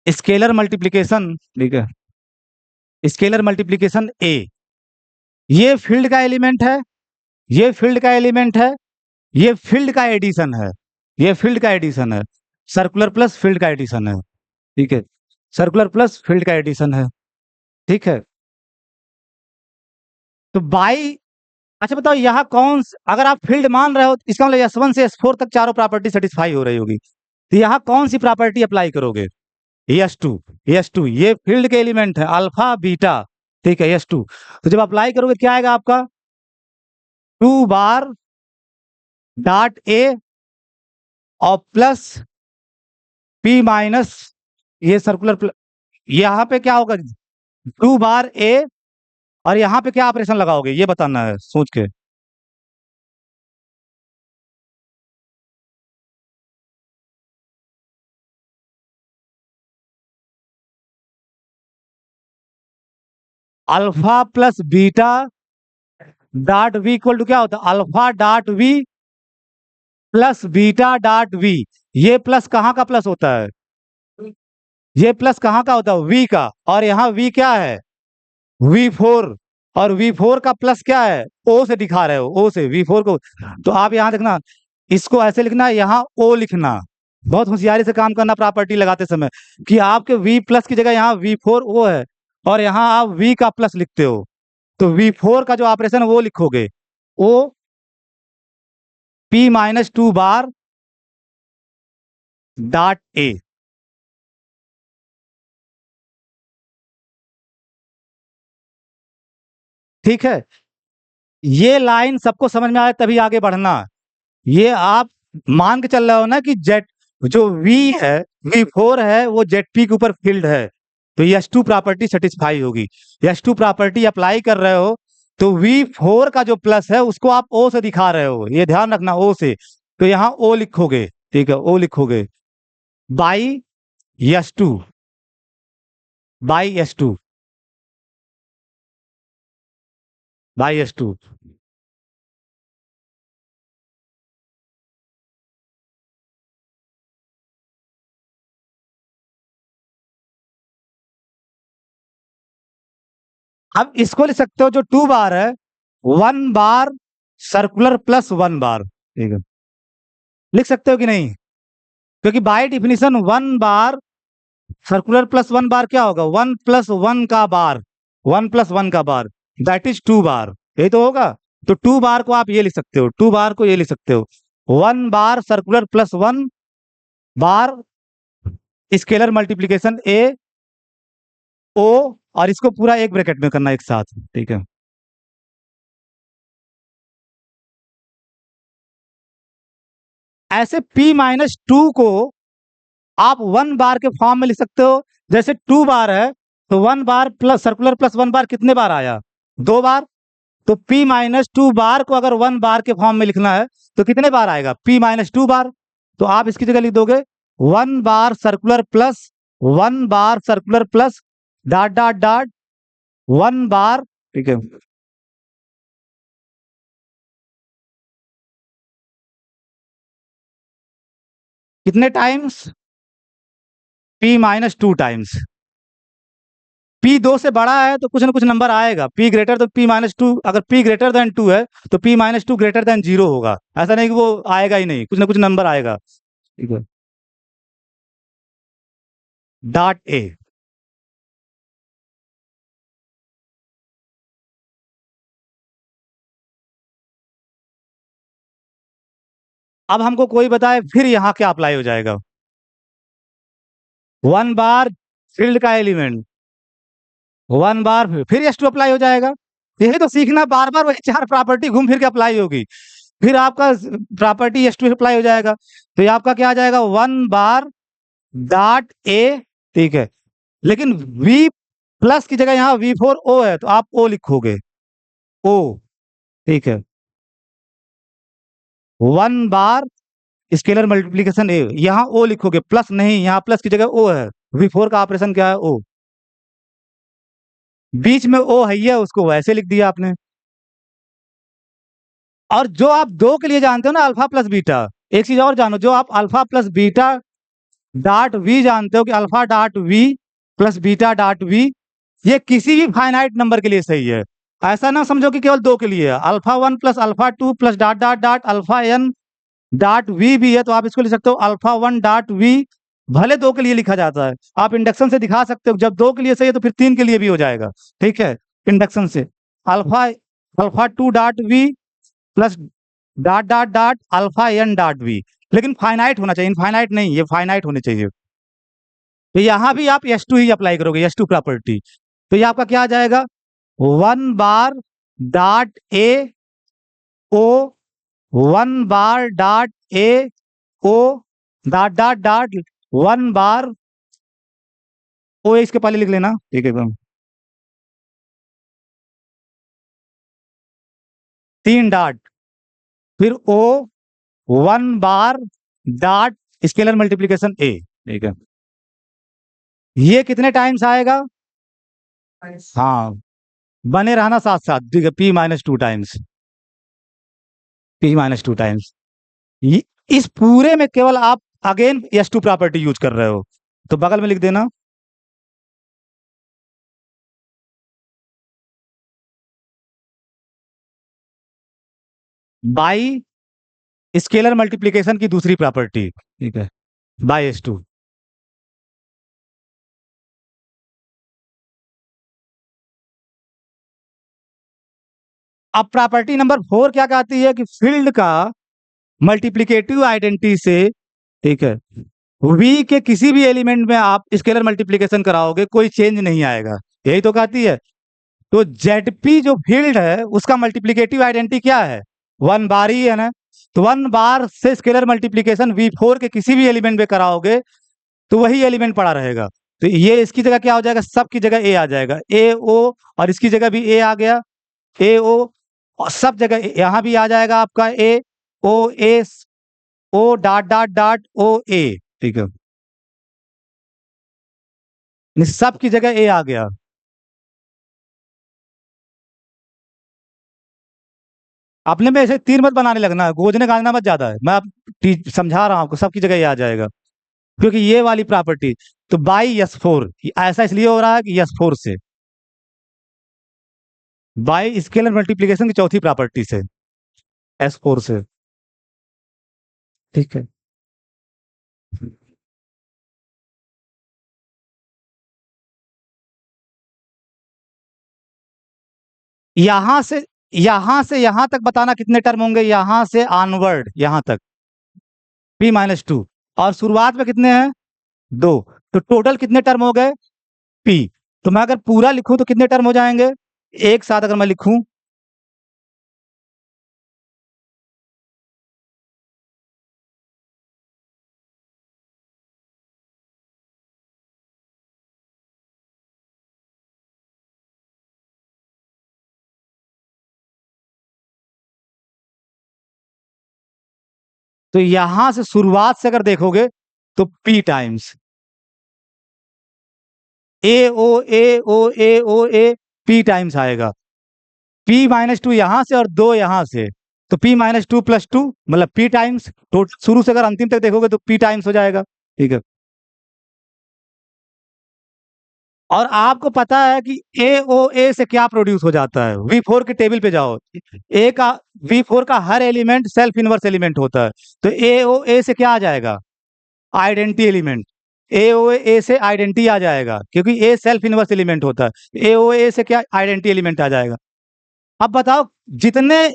स्केलर मल्टीप्लीकेशन। ठीक है, स्केलर मल्टीप्लीकेशन A, ये फील्ड का एलिमेंट है, ये फील्ड का एलिमेंट है, ये फील्ड का एडिशन है, ये फील्ड का एडिशन है, सर्कुलर प्लस फील्ड का एडिशन है। ठीक है, सर्कुलर प्लस फील्ड का एडिशन है। ठीक है, तो बाई, अच्छा बताओ यहाँ अगर आप फील्ड मान रहे हो तो इसका मतलब S1 से S4 तक चारों प्रॉपर्टी सेटिस्फाई हो रही होगी, तो यहाँ कौन सी प्रॉपर्टी अप्लाई करोगे? S2, S2 ये फील्ड के एलिमेंट है, अल्फा बीटा। ठीक है, S2, तो जब अप्लाई करोगे क्या आएगा आपका? 2 बार डॉट A और प्लस P माइनस ये सर्कुलर, यहाँ पे क्या होगा? 2 बार A, और यहाँ पे क्या ऑपरेशन लगाओगे ये बताना है सोच के। Alpha plus beta dot V equal to क्या होता है, alpha dot V plus beta dot V. ये प्लस कहाँ का प्लस होता है, ये प्लस कहाँ का होता है, वी का। और यहाँ वी क्या है, V4। और V4 का प्लस क्या है, ओ से दिखा रहे हो, ओ से V4 को। तो आप यहाँ देखना, इसको ऐसे लिखना, यहाँ ओ लिखना। बहुत होशियारी से काम करना प्रॉपर्टी लगाते समय, कि आपके V प्लस की जगह यहाँ V4 ओ है, और यहाँ आप V का प्लस लिखते हो, तो V4 का जो ऑपरेशन है वो लिखोगे, ओ P-2 बार डॉट ए। ठीक है, ये लाइन सबको समझ में आए तभी आगे बढ़ना। ये आप मान के चल रहे हो ना कि जेट जो वी है, V4 है, वो जेट पी के ऊपर फील्ड है, तो S2 प्रॉपर्टी सेटिस्फाई होगी। S2 प्रॉपर्टी अप्लाई कर रहे हो, तो V4 का जो प्लस है उसको आप O से दिखा रहे हो, ये ध्यान रखना, O से। तो यहाँ O लिखोगे, ठीक है, O लिखोगे by S2, by S2, by S2। अब इसको लिख सकते हो, जो 2 बार है, 1 बार सर्कुलर प्लस 1 बार, ठीक है, लिख सकते हो कि नहीं, क्योंकि bye definition 1 bar circular plus 1 बार क्या होगा, 1 प्लस 1 का बार, 1 प्लस 1 का बार, दैट इज 2 बार, यही तो होगा। तो 2 बार को आप ये लिख सकते हो, 2 बार को ये लिख सकते हो, 1 बार सर्कुलर प्लस 1 बार स्केलर मल्टीप्लीकेशन ए ओ, और इसको पूरा एक ब्रैकेट में करना एक साथ, ठीक है। ऐसे P-2 को आप 1 बार के फॉर्म में लिख सकते हो। जैसे 2 बार है, तो 1 बार प्लस सर्कुलर प्लस 1 बार कितने बार आया, 2 बार। तो P-2 बार को अगर 1 बार के फॉर्म में लिखना है तो कितने बार आएगा, P-2 बार। तो आप इसकी जगह लिख दोगे 1 bar circular plus 1 bar circular plus dot dot dot 1 bar, ठीक है। कितने टाइम्स, P-2 टाइम्स। P 2 से बड़ा है तो कुछ ना कुछ नंबर आएगा, P ग्रेटर तो P-2, अगर P ग्रेटर देन 2 है तो P-2 ग्रेटर देन 0 होगा। ऐसा नहीं कि वो आएगा ही नहीं, कुछ ना कुछ नंबर आएगा, ठीक है। Dot A. अब हमको कोई बताए फिर यहाँ क्या अप्लाई हो जाएगा, 1 बार फील्ड का एलिमेंट, 1 बार फिर S2 अप्लाई हो जाएगा। यही तो सीखना, बार बार वही 4 प्रॉपर्टी घूम फिर के अप्लाई होगी, फिर आपका प्रॉपर्टी S2 अप्लाई हो जाएगा। तो ये आपका क्या आ जाएगा, 1 बार डॉट ए, ठीक है। लेकिन V प्लस की जगह यहाँ V4 O है, तो आप O लिखोगे, O, ठीक है। 1 बार स्केलर मल्टीप्लीकेशन ए, यहाँ O लिखोगे, प्लस नहीं, यहाँ प्लस की जगह O है, V4 का ऑपरेशन क्या है, O। बीच में O है, ये उसको वैसे लिख दिया आपने। और जो आप 2 के लिए जानते हो ना, अल्फा प्लस बीटा, एक चीज और जानो, जो आप alpha plus beta dot V जानते हो कि alpha dot V plus beta dot V, ये किसी भी फाइनाइट नंबर के लिए सही है। ऐसा ना समझो कि केवल 2 के लिए है, alpha 1 plus alpha 2 plus dot dot dot alpha n dot V भी है, तो आप इसको लिख सकते हो अल्फा 1 डॉट वी। भले 2 के लिए लिखा जाता है, आप इंडक्शन से दिखा सकते हो, जब 2 के लिए सही है तो फिर 3 के लिए भी हो जाएगा, ठीक है, इंडक्शन से। Alpha alpha 2 dot V plus dot dot dot alpha n dot V. लेकिन फाइनाइट होना चाहिए, इनफाइनाइट नहीं, ये फाइनाइट होने चाहिए। तो यहां भी आप S2 ही अप्लाई करोगे, S2 प्रॉपर्टी। तो ये आपका क्या आ जाएगा, 1 bar dot A O, 1 bar dot A O dot dot dot 1 bar O, इसके पहले लिख लेना, ठीक है एकदम, 3 डॉट, फिर ओ 1 बार डॉट स्केलर मल्टीप्लीकेशन ए, ठीक है। ये कितने टाइम्स आएगा, हाँ, बने रहना साथ साथ, ठीक है, P minus two times, P minus two times. इस पूरे में केवल आप again S two property use कर रहे हो, तो बगल में लिख देना बाई स्केलर मल्टीप्लिकेशन की दूसरी प्रॉपर्टी, ठीक है, बाई एस टू। अब प्रॉपर्टी नंबर 4 क्या कहती है कि फील्ड का मल्टीप्लिकेटिव आइडेंटिटी से, ठीक है, वी के किसी भी एलिमेंट में आप स्केलर मल्टीप्लिकेशन कराओगे कोई चेंज नहीं आएगा, यही तो कहती है। तो जेड जो फील्ड है उसका मल्टीप्लिकेटिव आइडेंटिटी क्या है, 1 बार ही है ना। तो 1 बार से स्केलर मल्टीप्लिकेशन V4 के किसी भी एलिमेंट में कराओगे तो वही एलिमेंट पड़ा रहेगा। तो ये इसकी जगह क्या हो जाएगा, सब की जगह ए आ जाएगा, ए ओ, और इसकी जगह भी ए आ गया, ए ओ, और सब जगह यहां भी आ जाएगा आपका A O, A O dot dot dot O A, ठीक है, सब की जगह ए आ गया। अपने में ऐसे तीर मत बनाने लगना, गोजने गाजना मत ज्यादा है, मैं आप समझा रहा हूं आपको, सबकी जगह ये आ जाएगा, क्योंकि ये वाली प्रॉपर्टी। तो बाई यस फोर ऐसा इसलिए हो रहा है कि यस फोर से, बाई स्केलर मल्टीप्लिकेशन की चौथी प्रॉपर्टी से, एस फोर से, ठीक है। यहां से यहां तक बताना कितने टर्म होंगे, यहां से ऑनवर्ड यहां तक पी माइनस टू, और शुरुआत में कितने हैं, दो। तो टोटल कितने टर्म हो गए, पी। तो मैं अगर पूरा लिखूं तो कितने टर्म हो जाएंगे, एक साथ अगर मैं लिखूं, तो यहां से शुरुआत से अगर देखोगे तो P times A O A O A O A, P times आएगा, पी माइनस टू यहां से और दो यहां से, तो P minus two plus two मतलब पी टाइम्स, टोटल शुरू से अगर अंतिम तक देखोगे तो पी टाइम्स हो जाएगा, ठीक है। और आपको पता है कि ए ओ ए से क्या प्रोड्यूस हो जाता है, वी फोर के टेबल पे जाओ, ए का, वी फोर का हर एलिमेंट सेल्फ इनवर्स एलिमेंट होता है, तो ए ओ ए से क्या आ जाएगा, आइडेंटिटी एलिमेंट, ए ओ ए से आइडेंटिटी आ जाएगा, क्योंकि ए सेल्फ इनवर्स एलिमेंट होता है, ए ओ ए से क्या आइडेंटिटी एलिमेंट आ जाएगा। अब बताओ, जितने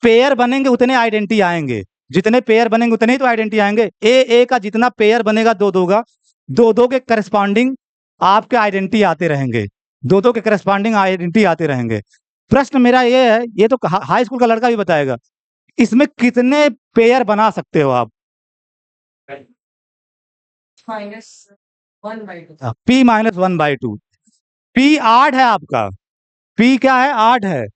पेयर बनेंगे उतने आइडेंटिटी आएंगे, जितने पेयर बनेंगे उतने ही तो आइडेंटिटी आएंगे, ए का जितना पेयर बनेगा दो दो का, दो दो के करस्पॉन्डिंग आपके आइडेंटिटी आते रहेंगे, दो दो के करस्पॉन्डिंग आइडेंटिटी आते रहेंगे। प्रश्न मेरा ये है, ये तो हाई स्कूल का लड़का भी बताएगा, इसमें कितने पेयर बना सकते हो आप, P minus one by to, P 8 है आपका, पी क्या है, 8 है,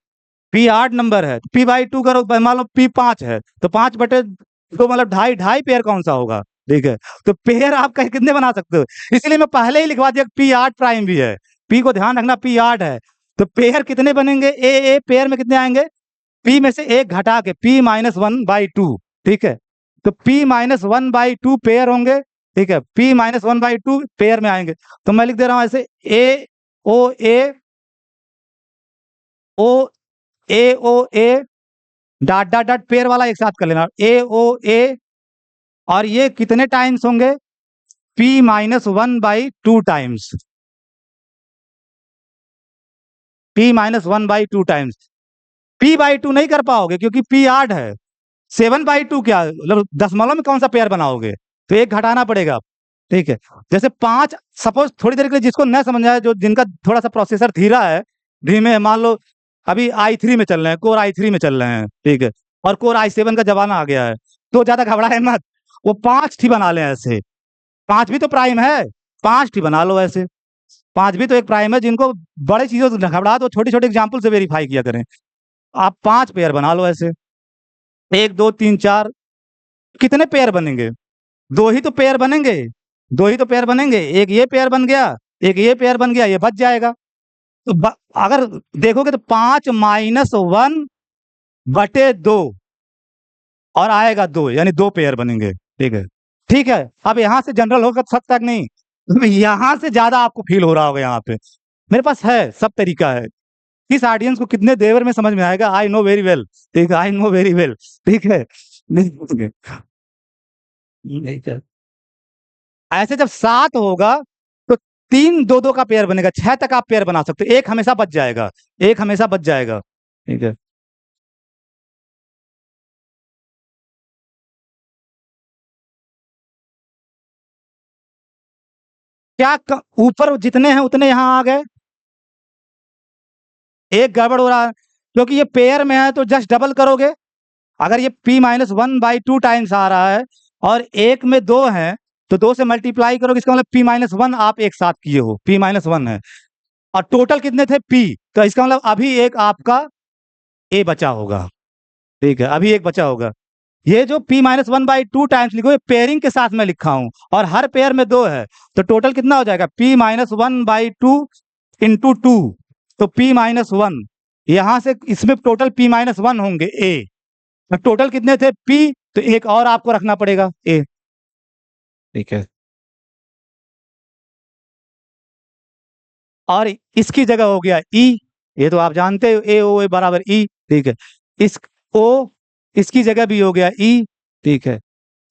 पी 8 नंबर है, पी बाई टू करो, मान लो पी 5 है, तो 5 बटे तो मतलब ढाई ढाई पेयर कौन सा होगा, ठीक है। तो पेयर आप कितने बना सकते हो, इसलिए मैं पहले ही लिखवा दिया पी 8 प्राइम भी है, पी को ध्यान रखना, पी 8 है। तो पेयर कितने बनेंगे, ए पेयर में कितने आएंगे, पी में से एक घटा के P minus one by two, ठीक है। तो P minus one by two pair होंगे, ठीक है, P minus one by two pair में आएंगे। तो मैं लिख दे रहा हूं ऐसे, A O A O A dot dot dot pair वाला एक साथ कर लेना, ए ओ ए, और ये कितने टाइम्स होंगे, P minus one by to times, P minus one by to times. P by two नहीं कर पाओगे क्योंकि पी 8 है, 7/2 क्या मतलब दशमलव में कौन सा पेयर बनाओगे, तो एक घटाना पड़ेगा, ठीक है। जैसे 5, सपोज थोड़ी देर के लिए जिसको न समझ आए, जो जिनका थोड़ा सा प्रोसेसर धीरा है, धीमे है, मान लो अभी i3 में चल रहे हैं, कोर i3 में चल रहे हैं, ठीक है, और कोर i7 का जमाना आ गया है, तो ज्यादा घबराए मत, वो 5 ही बना लें ऐसे, 5 भी तो प्राइम है, 5 ही बना लो ऐसे, 5 भी तो एक प्राइम है, जिनको बड़े चीजों से घबरा तो छोटे छोटे एग्जाम्पल से वेरीफाई किया करें। आप 5 पेयर बना लो ऐसे, एक दो तीन चार, कितने पेयर बनेंगे, दो ही तो पेयर बनेंगे, दो ही तो पेयर बनेंगे, एक ये पेयर बन गया, एक ये पेयर बन गया, ये बच जाएगा, तो अगर देखोगे तो 5-1/2 और आएगा 2, यानी 2 पेयर बनेंगे। ठीक है, ठीक है। अब यहाँ से जनरल होगा सब तक नहीं, यहाँ से ज्यादा आपको फील हो रहा होगा यहाँ पे। मेरे पास है, सब तरीका है। किस ऑडियंस को कितने देर में समझ में आएगा, आई नो वेरी वेल। ठीक है, आई नो वेरी वेल। ठीक है, ठीक है। ऐसे जब 7 होगा तो 3 2 2 का पेयर बनेगा, 6 तक आप पेयर बना सकते हो, एक हमेशा बच जाएगा, एक हमेशा बच जाएगा। ठीक है, क्या ऊपर जितने हैं उतने यहाँ आ गए, एक गड़बड़ हो रहा है क्योंकि ये पेयर में है तो जस्ट डबल करोगे। अगर ये p-1/2 टाइम्स आ रहा है और एक में 2 है तो 2 से मल्टीप्लाई करोगे, इसका मतलब p-1 आप एक साथ किए हो, p-1 है। और टोटल कितने थे p, तो इसका मतलब अभी एक आपका a बचा होगा। ठीक है, अभी एक बचा होगा। ये जो p-1/2 टाइम्स लिखो, ये पेयरिंग के साथ में लिखा हूं और हर पेयर में 2 है, तो टोटल कितना हो जाएगा p-1/2 इंटू 2, तो p-1 यहां से इसमें टोटल p-1 होंगे a। टोटल कितने थे p, तो एक और आपको रखना पड़ेगा a। ठीक है, और इसकी जगह हो गया e, ये तो आप जानते हो a o a बराबर e। ठीक है, इस o इसकी जगह भी हो गया e। ठीक है,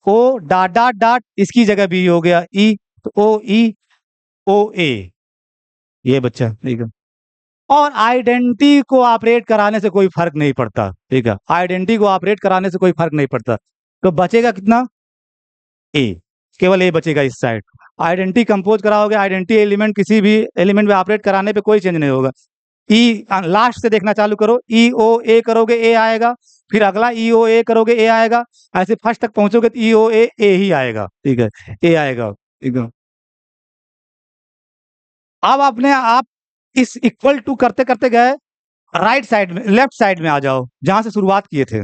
ओ डॉट डॉट डॉट इसकी जगह भी हो गया ई, तो ओ ई ओ ए, ये बच्चा। ठीक है, और आइडेंटिटी को ऑपरेट कराने से कोई फर्क नहीं पड़ता। ठीक है, आइडेंटिटी को ऑपरेट कराने से कोई फर्क नहीं पड़ता, तो बचेगा कितना ए, केवल ए बचेगा इस साइड। आइडेंटिटी कंपोज कराओगे, आइडेंटिटी एलिमेंट किसी भी एलिमेंट में ऑपरेट कराने पे कोई चेंज नहीं होगा। ई लास्ट से देखना चालू करो, ई ओ ए करोगे ए आएगा, फिर अगला ई ओ ए करोगे ए आएगा, ऐसे फर्स्ट तक पहुंचोगे तो ई ओ ए ही आएगा। ठीक है, ए आएगा। ठीक है, अब अपने आप इस इक्वल टू करते करते गए राइट साइड में, लेफ्ट साइड में आ जाओ जहां से शुरुआत किए थे।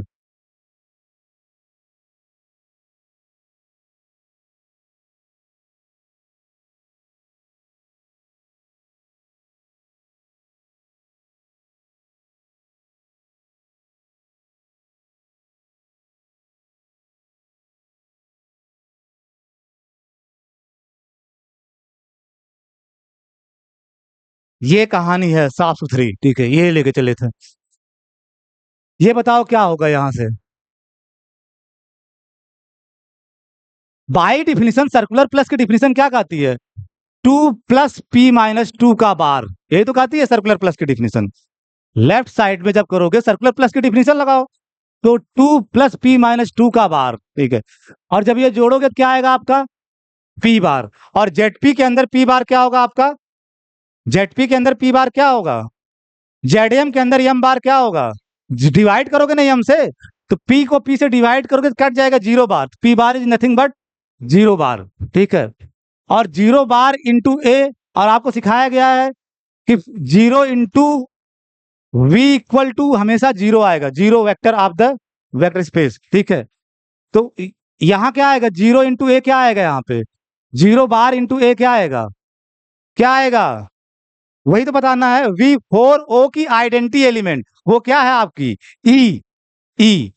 ये कहानी है साफ सुथरी। ठीक है, ये लेके चले थे। ये बताओ क्या होगा यहां से। बाई डिफिनीशन सर्कुलर प्लस की डिफिनीशन क्या कहती है, 2 + p-2 का बार, यही तो कहती है सर्कुलर प्लस की डिफिनीशन। लेफ्ट साइड में जब करोगे सर्कुलर प्लस की डिफिनीशन लगाओ, तो 2 + p-2 का बार। ठीक है, और जब ये जोड़ोगे तो क्या आएगा आपका p बार, और जेड के अंदर p बार क्या होगा आपका, जेड के अंदर p बार क्या होगा, जेडएम के अंदर m बार क्या होगा। डिवाइड करोगे ना m से, तो p को p से डिवाइड करोगे तो कट जाएगा 0 बार, p bar is nothing but 0 बार। ठीक है, और 0 बार इंटू a, और आपको सिखाया गया है कि 0 इंटू v इक्वल टू हमेशा 0 आएगा, 0 vector of the vector space. ठीक है, तो यहाँ क्या आएगा, 0 इंटू ए क्या आएगा यहाँ पे, 0 बार इंटू ए क्या आएगा, क्या आएगा, वही तो बताना है। V4O की आइडेंटिटी एलिमेंट वो क्या है आपकी ई, ई,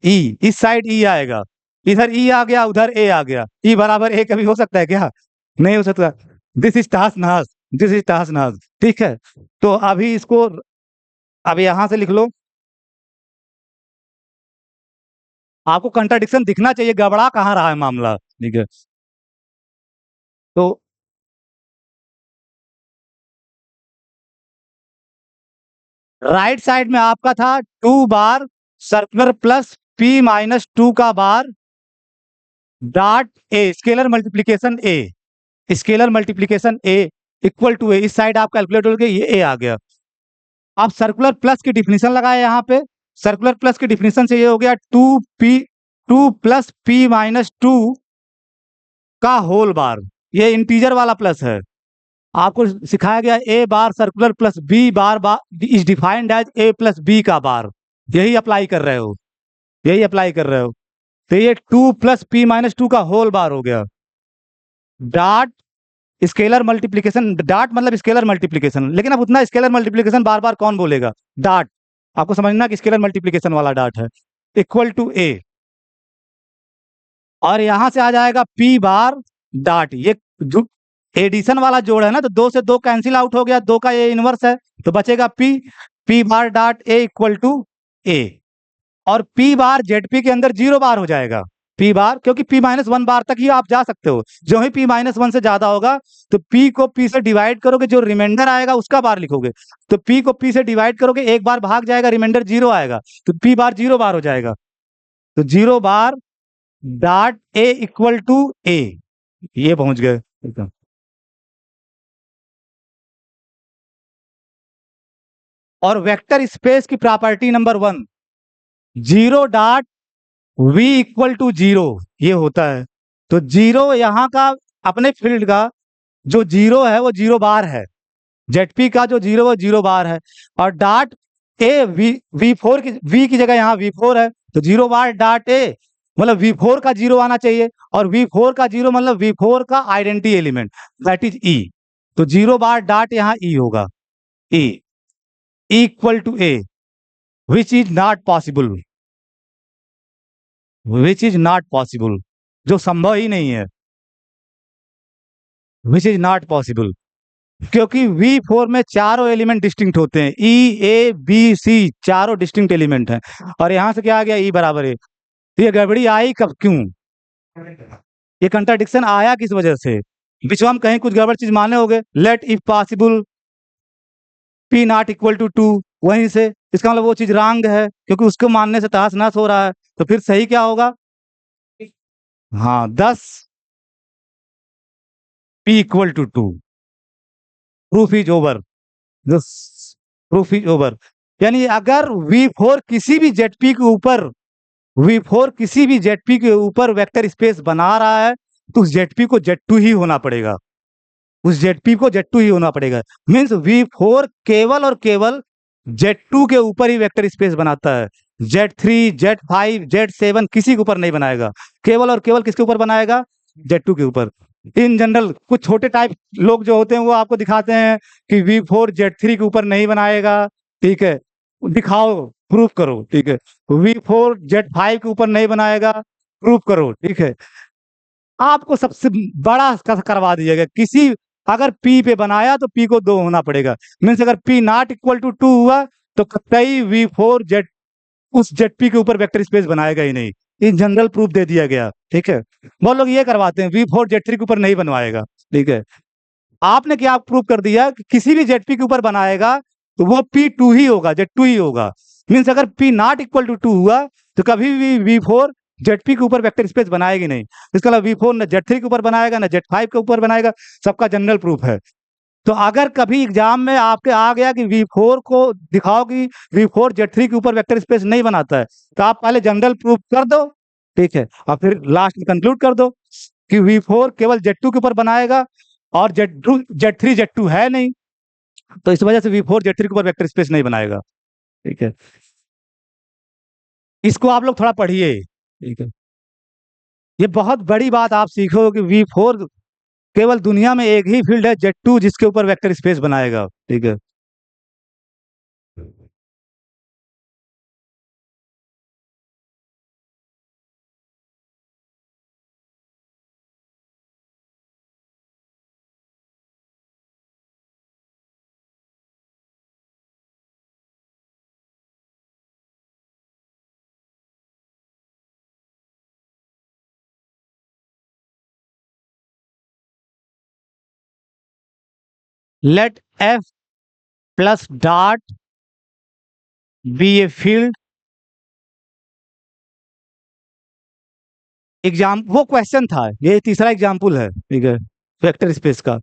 ई इस साइड ई आएगा, इधर ई आ गया, उधर ए आ गया, ई बराबर ए कभी हो सकता है क्या, नहीं हो सकता। दिस इज तास नहास, दिस इज तास नहास। ठीक है, तो अभी इसको अब यहां से लिख लो, आपको कंट्राडिक्शन दिखना चाहिए, गड़बड़ा कहाँ रहा है मामला। ठीक है, तो राइट साइड में आपका था 2 बार सर्कुलर प्लस p-2 का bar dot A, scalar multiplication A, scalar multiplication A equal to A, इस साइड आप कैलकुलेट करके ये ए आ गया। आप सर्कुलर प्लस की डिफिनीशन लगाए यहाँ पे, सर्कुलर प्लस की डिफिनीशन से ये हो गया 2 + p-2 का होल बार, ये इंटीजर वाला प्लस है। आपको सिखाया गया A bar circular plus B bar is defined as a + b का बार, यही अप्लाई कर रहे हो, यही अप्लाई कर रहे हो। तो ये 2 + p-2 का होल बार हो गया, डॉट स्केलर मल्टीप्लीकेशन, डाट मतलब स्केलर मल्टीप्लीकेशन, लेकिन अब उतना स्केलर मल्टीप्लीकेशन बार बार कौन बोलेगा? डाट, आपको समझना कि स्केलर मल्टीप्लीकेशन वाला डाट है, इक्वल टू ए, और यहां से आ जाएगा पी बार डाट, ये जो एडिशन वाला जोड़ है ना, तो दो से दो कैंसिल आउट हो गया, दो का ए इनवर्स है, तो बचेगा P, P bar dot A equal to A, और पी बार जेडपी के अंदर 0 बार हो जाएगा, पी बार, क्योंकि पी माइनस वन बार तक ही आप जा सकते हो, जो ही पी माइनस वन से ज्यादा होगा तो पी को पी से डिवाइड करोगे, जो रिमाइंडर आएगा उसका बार लिखोगे, तो पी को पी से डिवाइड करोगे, एक बार भाग जाएगा, रिमाइंडर 0 आएगा, तो पी बार 0 बार हो जाएगा, तो 0 bar dot A equal to a, ये पहुंच गए एकदम। और वेक्टर स्पेस की property number 1, 0 dot v equal to 0, ये होता है, तो 0 यहाँ का अपने फील्ड का जो 0 है वो 0 बार है, जेडपी का जो 0 वो 0 बार है, और डाट ए वी फोर की v की जगह यहाँ v4 है, तो 0 बार डाट ए मतलब v4 का 0 आना चाहिए, और v4 का 0 मतलब v4 का identity element, that is e, तो 0 बार डाट यहाँ e होगा, e equal to a, which is not possible, which is not possible, जो संभव ही नहीं है, विच इज नॉट पॉसिबल, क्योंकि V4 में चारों एलिमेंट डिस्टिंक्ट होते हैं, E A B C चारों डिस्टिंक्ट एलिमेंट हैं, और यहां से क्या आ गया, E बराबर है, तो ये गड़बड़ी आई कब, क्यों, ये कंट्राडिक्शन आया किस वजह से, बीच में हम कहीं कुछ गड़बड़ चीज माने होंगे, let if possible P not equal to 2, वहीं से इसका मतलब वो चीज रॉन्ग है, क्योंकि उसको मानने से तहस नहस हो रहा है, तो फिर सही क्या होगा, हाँ 10 P equal to 2, proof is over, proof is over, यानी अगर V4 किसी भी जेडपी के ऊपर, V4 किसी भी जेडपी के ऊपर वेक्टर स्पेस बना रहा है, तो उस जेडपी को Z2 ही होना पड़ेगा, उस जेडपी को Z2 ही होना पड़ेगा, मीन्स V4 केवल और केवल Z2 के ऊपर ही वेक्टर स्पेस बनाता है, Z3 Z5 Z7 किसी के ऊपर नहीं बनाएगा, केवल और केवल किसके ऊपर बनाएगा, Z2 के ऊपर। इन जनरल कुछ छोटे टाइप लोग जो होते हैं वो आपको दिखाते हैं कि V4 Z3 के ऊपर नहीं बनाएगा, ठीक है, दिखाओ, प्रूफ करो, ठीक है, V4 Z5 के ऊपर नहीं बनाएगा, प्रूफ करो, ठीक है, आपको सबसे बड़ा करवा दीजिएगा, किसी अगर P पे बनाया तो P को 2 होना पड़ेगा, मीन्स अगर P नॉट इक्वल टू 2 हुआ तो कतई V4 Z उस जेडपी के ऊपर वेक्टर स्पेस बनाएगा ही नहीं, इन जनरल प्रूफ दे दिया गया, ठीक है, बहुत लोग ये करवाते हैं V4 Z3 के ऊपर नहीं बनवाएगा, ठीक है, आपने क्या प्रूफ कर दिया कि किसी भी जेडपी के ऊपर बनाएगा तो वो P2 ही होगा, Z2 ही होगा, मीन्स अगर P नॉट इक्वल टू 2 हुआ तो कभी भी V4 जेडपी के ऊपर वेक्टर स्पेस बनाएगी नहीं, इसका मतलब V4 ना Z3 के ऊपर बनाएगा ना Z5 के ऊपर बनाएगा, सबका जनरल प्रूफ है। तो अगर कभी एग्जाम में आपके आ गया कि V4 को दिखाओ कि V4 Z3 के ऊपर वेक्टर स्पेस नहीं बनाता है, तो आप पहले जनरल प्रूफ कर दो, ठीक है, और फिर लास्ट में कंक्लूड कर दो कि V4 केवल Z2 के ऊपर बनाएगा और Z3 Z2 है नहीं, तो इस वजह से V4 Z3 के ऊपर वेक्टर स्पेस नहीं बनाएगा, ठीक है, इसको आप लोग थोड़ा पढ़िए, ठीक है, ये बहुत बड़ी बात आप सीखो कि V4 केवल दुनिया में एक ही फील्ड है Z2 जिसके ऊपर वेक्टर स्पेस बनाएगा, ठीक है, let F plus dot be a field, exam वो क्वेश्चन था, ये तीसरा एग्जाम्पल है, ठीक है, वेक्टर स्पेस का,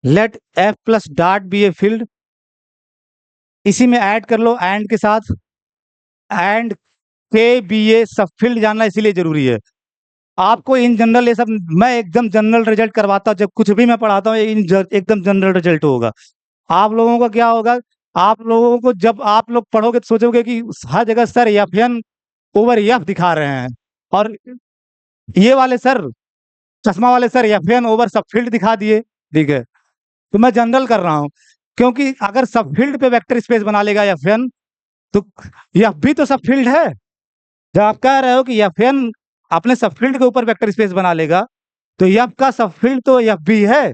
let F plus dot be a field, इसी में ऐड कर लो एंड के साथ, and K be a sub field जानना इसीलिए जरूरी है, आपको इन जनरल ये सब मैं एकदम जनरल रिजल्ट करवाता हूँ, जब कुछ भी मैं पढ़ाता हूँ एकदम जनरल रिजल्ट होगा, आप लोगों का क्या होगा, आप लोगों को जब आप लोग पढ़ोगे तो सोचोगे कि हर जगह sir F N over F दिखा रहे हैं, और ये वाले सर चश्मा वाले सर एफ एन ओवर सब फील्ड दिखा दिए, ठीक है। तो मैं जनरल कर रहा हूँ, क्योंकि अगर सब फील्ड पे वेक्टर स्पेस बना लेगा एफ एन, तो एफ भी तो सब फील्ड है। जब आप कह रहे हो कि एफ एन अपने सब फील्ड के ऊपर वेक्टर स्पेस बना लेगा, तो एफ का सब फील्ड तो एफ भी है।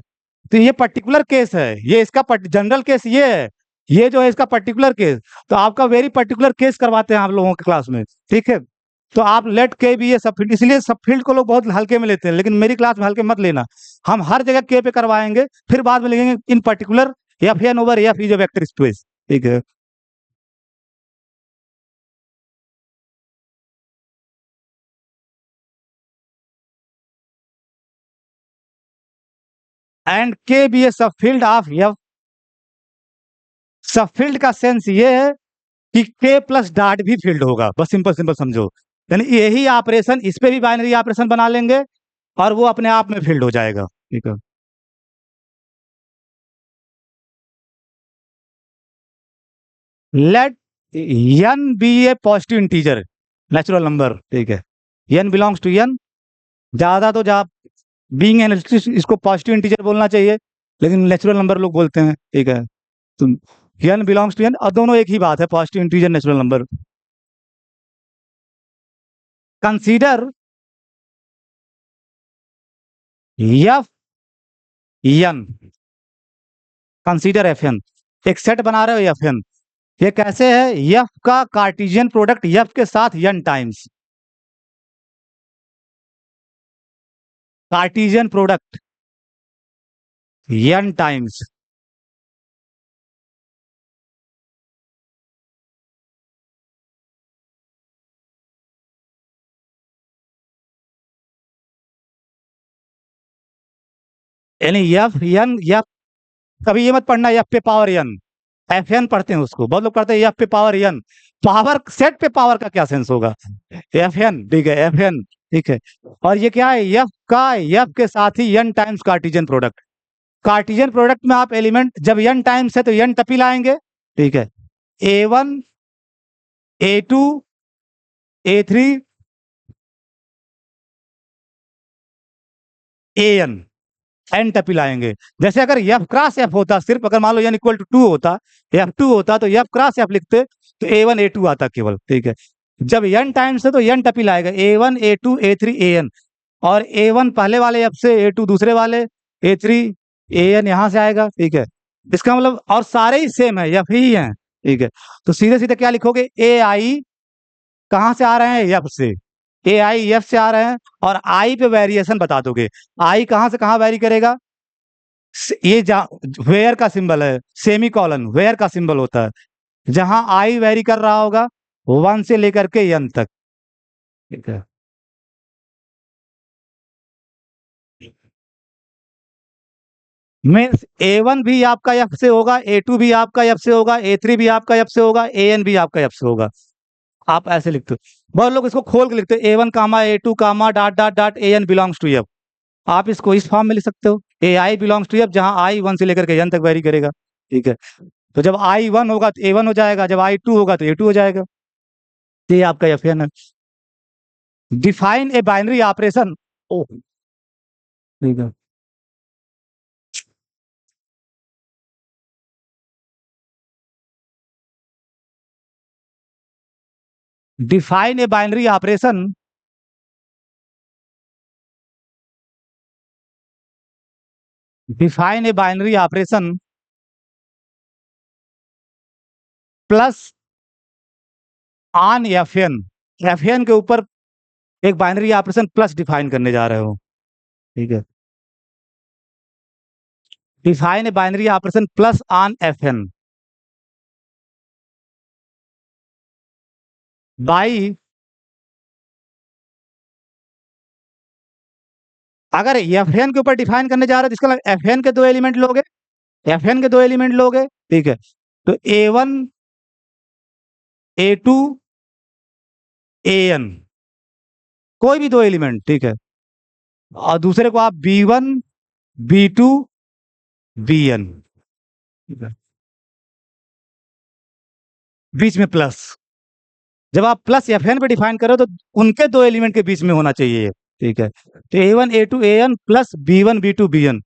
तो ये पर्टिकुलर केस है, ये इसका जनरल केस ये है, ये जो है इसका पर्टिकुलर केस। तो आपका वेरी पर्टिकुलर केस करवाते हैं आप लोगों के क्लास में, ठीक है। तो आप लेट के भी ये सब फील्ड, इसलिए सब फील्ड को लोग बहुत हल्के में लेते हैं, लेकिन मेरी क्लास में हल्के मत लेना। हम हर जगह के पे करवाएंगे, फिर बाद में लिखेंगे in particular F N over F is a vector space, ठीक है। And K be a sub field of F. Sub field का सेंस ये है कि के प्लस डॉट भी फील्ड होगा, बस सिंपल सिंपल समझो। यानी यही ऑपरेशन इस पे भी बाइनरी ऑपरेशन बना लेंगे और वो अपने आप में फील्ड हो जाएगा, ठीक है। लेट एन बी ए पॉजिटिव इंटीजर, नेचुरल नंबर, ठीक है। एन बिलोंग्स टू एन, ज्यादा तो जा बीइंग एन इसको पॉजिटिव इंटीजर बोलना चाहिए, लेकिन नेचुरल नंबर लोग बोलते हैं, ठीक है। तो एन बिलोंग्स टू एन, और दोनों एक ही बात है, positive integer natural number. Consider F N, consider F N, एक सेट बना रहे हो एफ एन। ये कैसे है? एफ का कार्टेशियन प्रोडक्ट एफ के साथ N times, Cartesian product N times. यानी एफ एन एफ, कभी ये मत पढ़ना एफ पे पावर एन, एफ एन पढ़ते हैं उसको, बहुत लोग पढ़ते हैं एफ पे पावर एन। पावर सेट पे पावर का क्या सेंस होगा? एफ एन, ठीक है, एफ एन, ठीक है। और ये क्या है? एफ का एफ के साथ ही N times Cartesian product. Cartesian product में आप एलिमेंट जब एन टाइम्स है तो एन टपी लाएंगे, ठीक है। A one, A two, A three, A N, N tuple लाएंगे। जैसे अगर एफ क्रॉस एफ होता, सिर्फ अगर मान लो एन इक्वल टू 2 होता, एफ 2 होता, तो एफ क्रॉस एफ लिखते तो ए वन ए टू आता केवल, ठीक है। जब एन टाइम्स है तो एन टपी लाएगा, A one A two A three A N. और ए वन पहले वाले एफ से, ए टू दूसरे वाले, ए थ्री ए एन यहाँ से आएगा, ठीक है। इसका मतलब और सारे ही सेम है, एफ ही है, ठीक है। तो सीधे सीधे क्या लिखोगे? ए आई कहाँ से आ रहे हैं? एफ से। ए आई एफ से आ रहे हैं, और आई पे वेरिएशन बता दोगे। आई कहाँ से कहाँ वेरी करेगा? ये वेयर का सिंबल है, सेमी कॉलन वेयर का सिंबल होता है। जहां आई वेरी कर रहा होगा 1 से लेकर के एन तक, ठीक है। मीन्स ए वन भी आपका एफ से होगा, ए टू भी आपका एफ से होगा, ए थ्री भी आपका एफ से होगा, ए एन भी आपका एफ से होगा। आप ऐसे लिखते हो, बहुत लोग इसको खोल के लिखते हैं, A one comma A two comma dot dot dot A N belongs to F. आप इसको इस फॉर्म में लिख सकते हो, A I belongs to F, जहां आई 1 से लेकर के एन तक वेरी करेगा, ठीक है। तो जब आई 1 होगा तो ए वन हो जाएगा, जब आई 2 होगा तो ए टू हो जाएगा। तो ये आपका एफ एन है। Define a binary operation, O, ठीक है। Define a binary operation, define a binary operation plus on F N. F N के ऊपर एक बाइनरी ऑपरेशन प्लस डिफाइन करने जा रहे हो, ठीक है। Define a binary operation plus on F N by, अगर एफ एन के ऊपर डिफाइन करने जा रहे हो तो इसका मतलब एफ एन के दो एलिमेंट लोगे, एफ एन के दो एलिमेंट लोगे, ठीक है। तो A one A two A N, कोई भी दो एलिमेंट, ठीक है। और दूसरे को आप B one B two B N, ठीक है। बीच में प्लस, जब आप प्लस एफ एन पे डिफाइन करो तो उनके दो एलिमेंट के बीच में होना चाहिए, ठीक है। तो A1 A2 AN plus B1 B2 BN,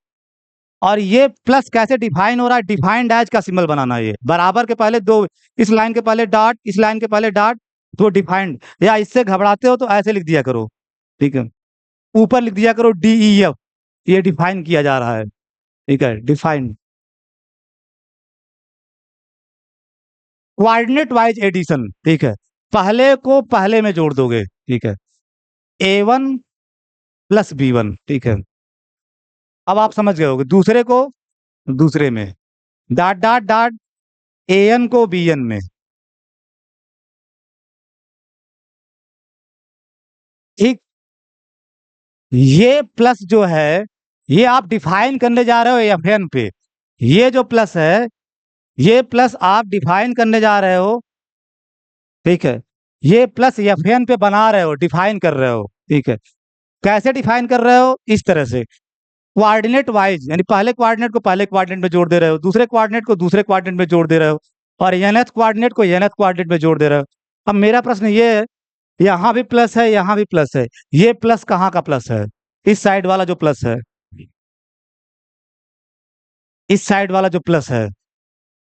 और ये प्लस कैसे डिफाइन हो रहा है? डिफाइंड एज का सिंबल बनाना है, ये बराबर के पहले दो, इस लाइन के पहले डॉट, इस लाइन के पहले डॉट, तो डिफाइंड। या इससे घबराते हो तो ऐसे लिख दिया करो, ठीक है, ऊपर लिख दिया करो DEF, ये डिफाइन किया जा रहा है, ठीक है, डिफाइंड। कोऑर्डिनेट वाइज एडिशन, ठीक है, पहले को पहले में जोड़ दोगे, ठीक है, A1 प्लस B1, ठीक है। अब आप समझ गए होगे, दूसरे को दूसरे में, डॉट डॉट डॉट, AN को BN में, ठीक। ये प्लस जो है, ये आप डिफाइन करने जा रहे हो FN पे, ये जो प्लस है, ये प्लस आप डिफाइन करने जा रहे हो, ठीक है, ये प्लस FN पे बना रहे हो, डिफाइन कर रहे हो, ठीक है। कैसे डिफाइन कर रहे हो? इस तरह से, कोऑर्डिनेट वाइज, यानी पहले कोऑर्डिनेट को पहले कोऑर्डिनेट में जोड़ दे रहे हो, दूसरे कोऑर्डिनेट को दूसरे कोऑर्डिनेट में जोड़ दे रहे हो, और nth कोऑर्डिनेट को nth कोऑर्डिनेट में जोड़ दे रहे हो। अब मेरा प्रश्न ये है, यहाँ भी प्लस है, यहाँ भी प्लस है, ये प्लस कहाँ का प्लस है? इस साइड वाला जो प्लस है, इस साइड वाला जो प्लस है,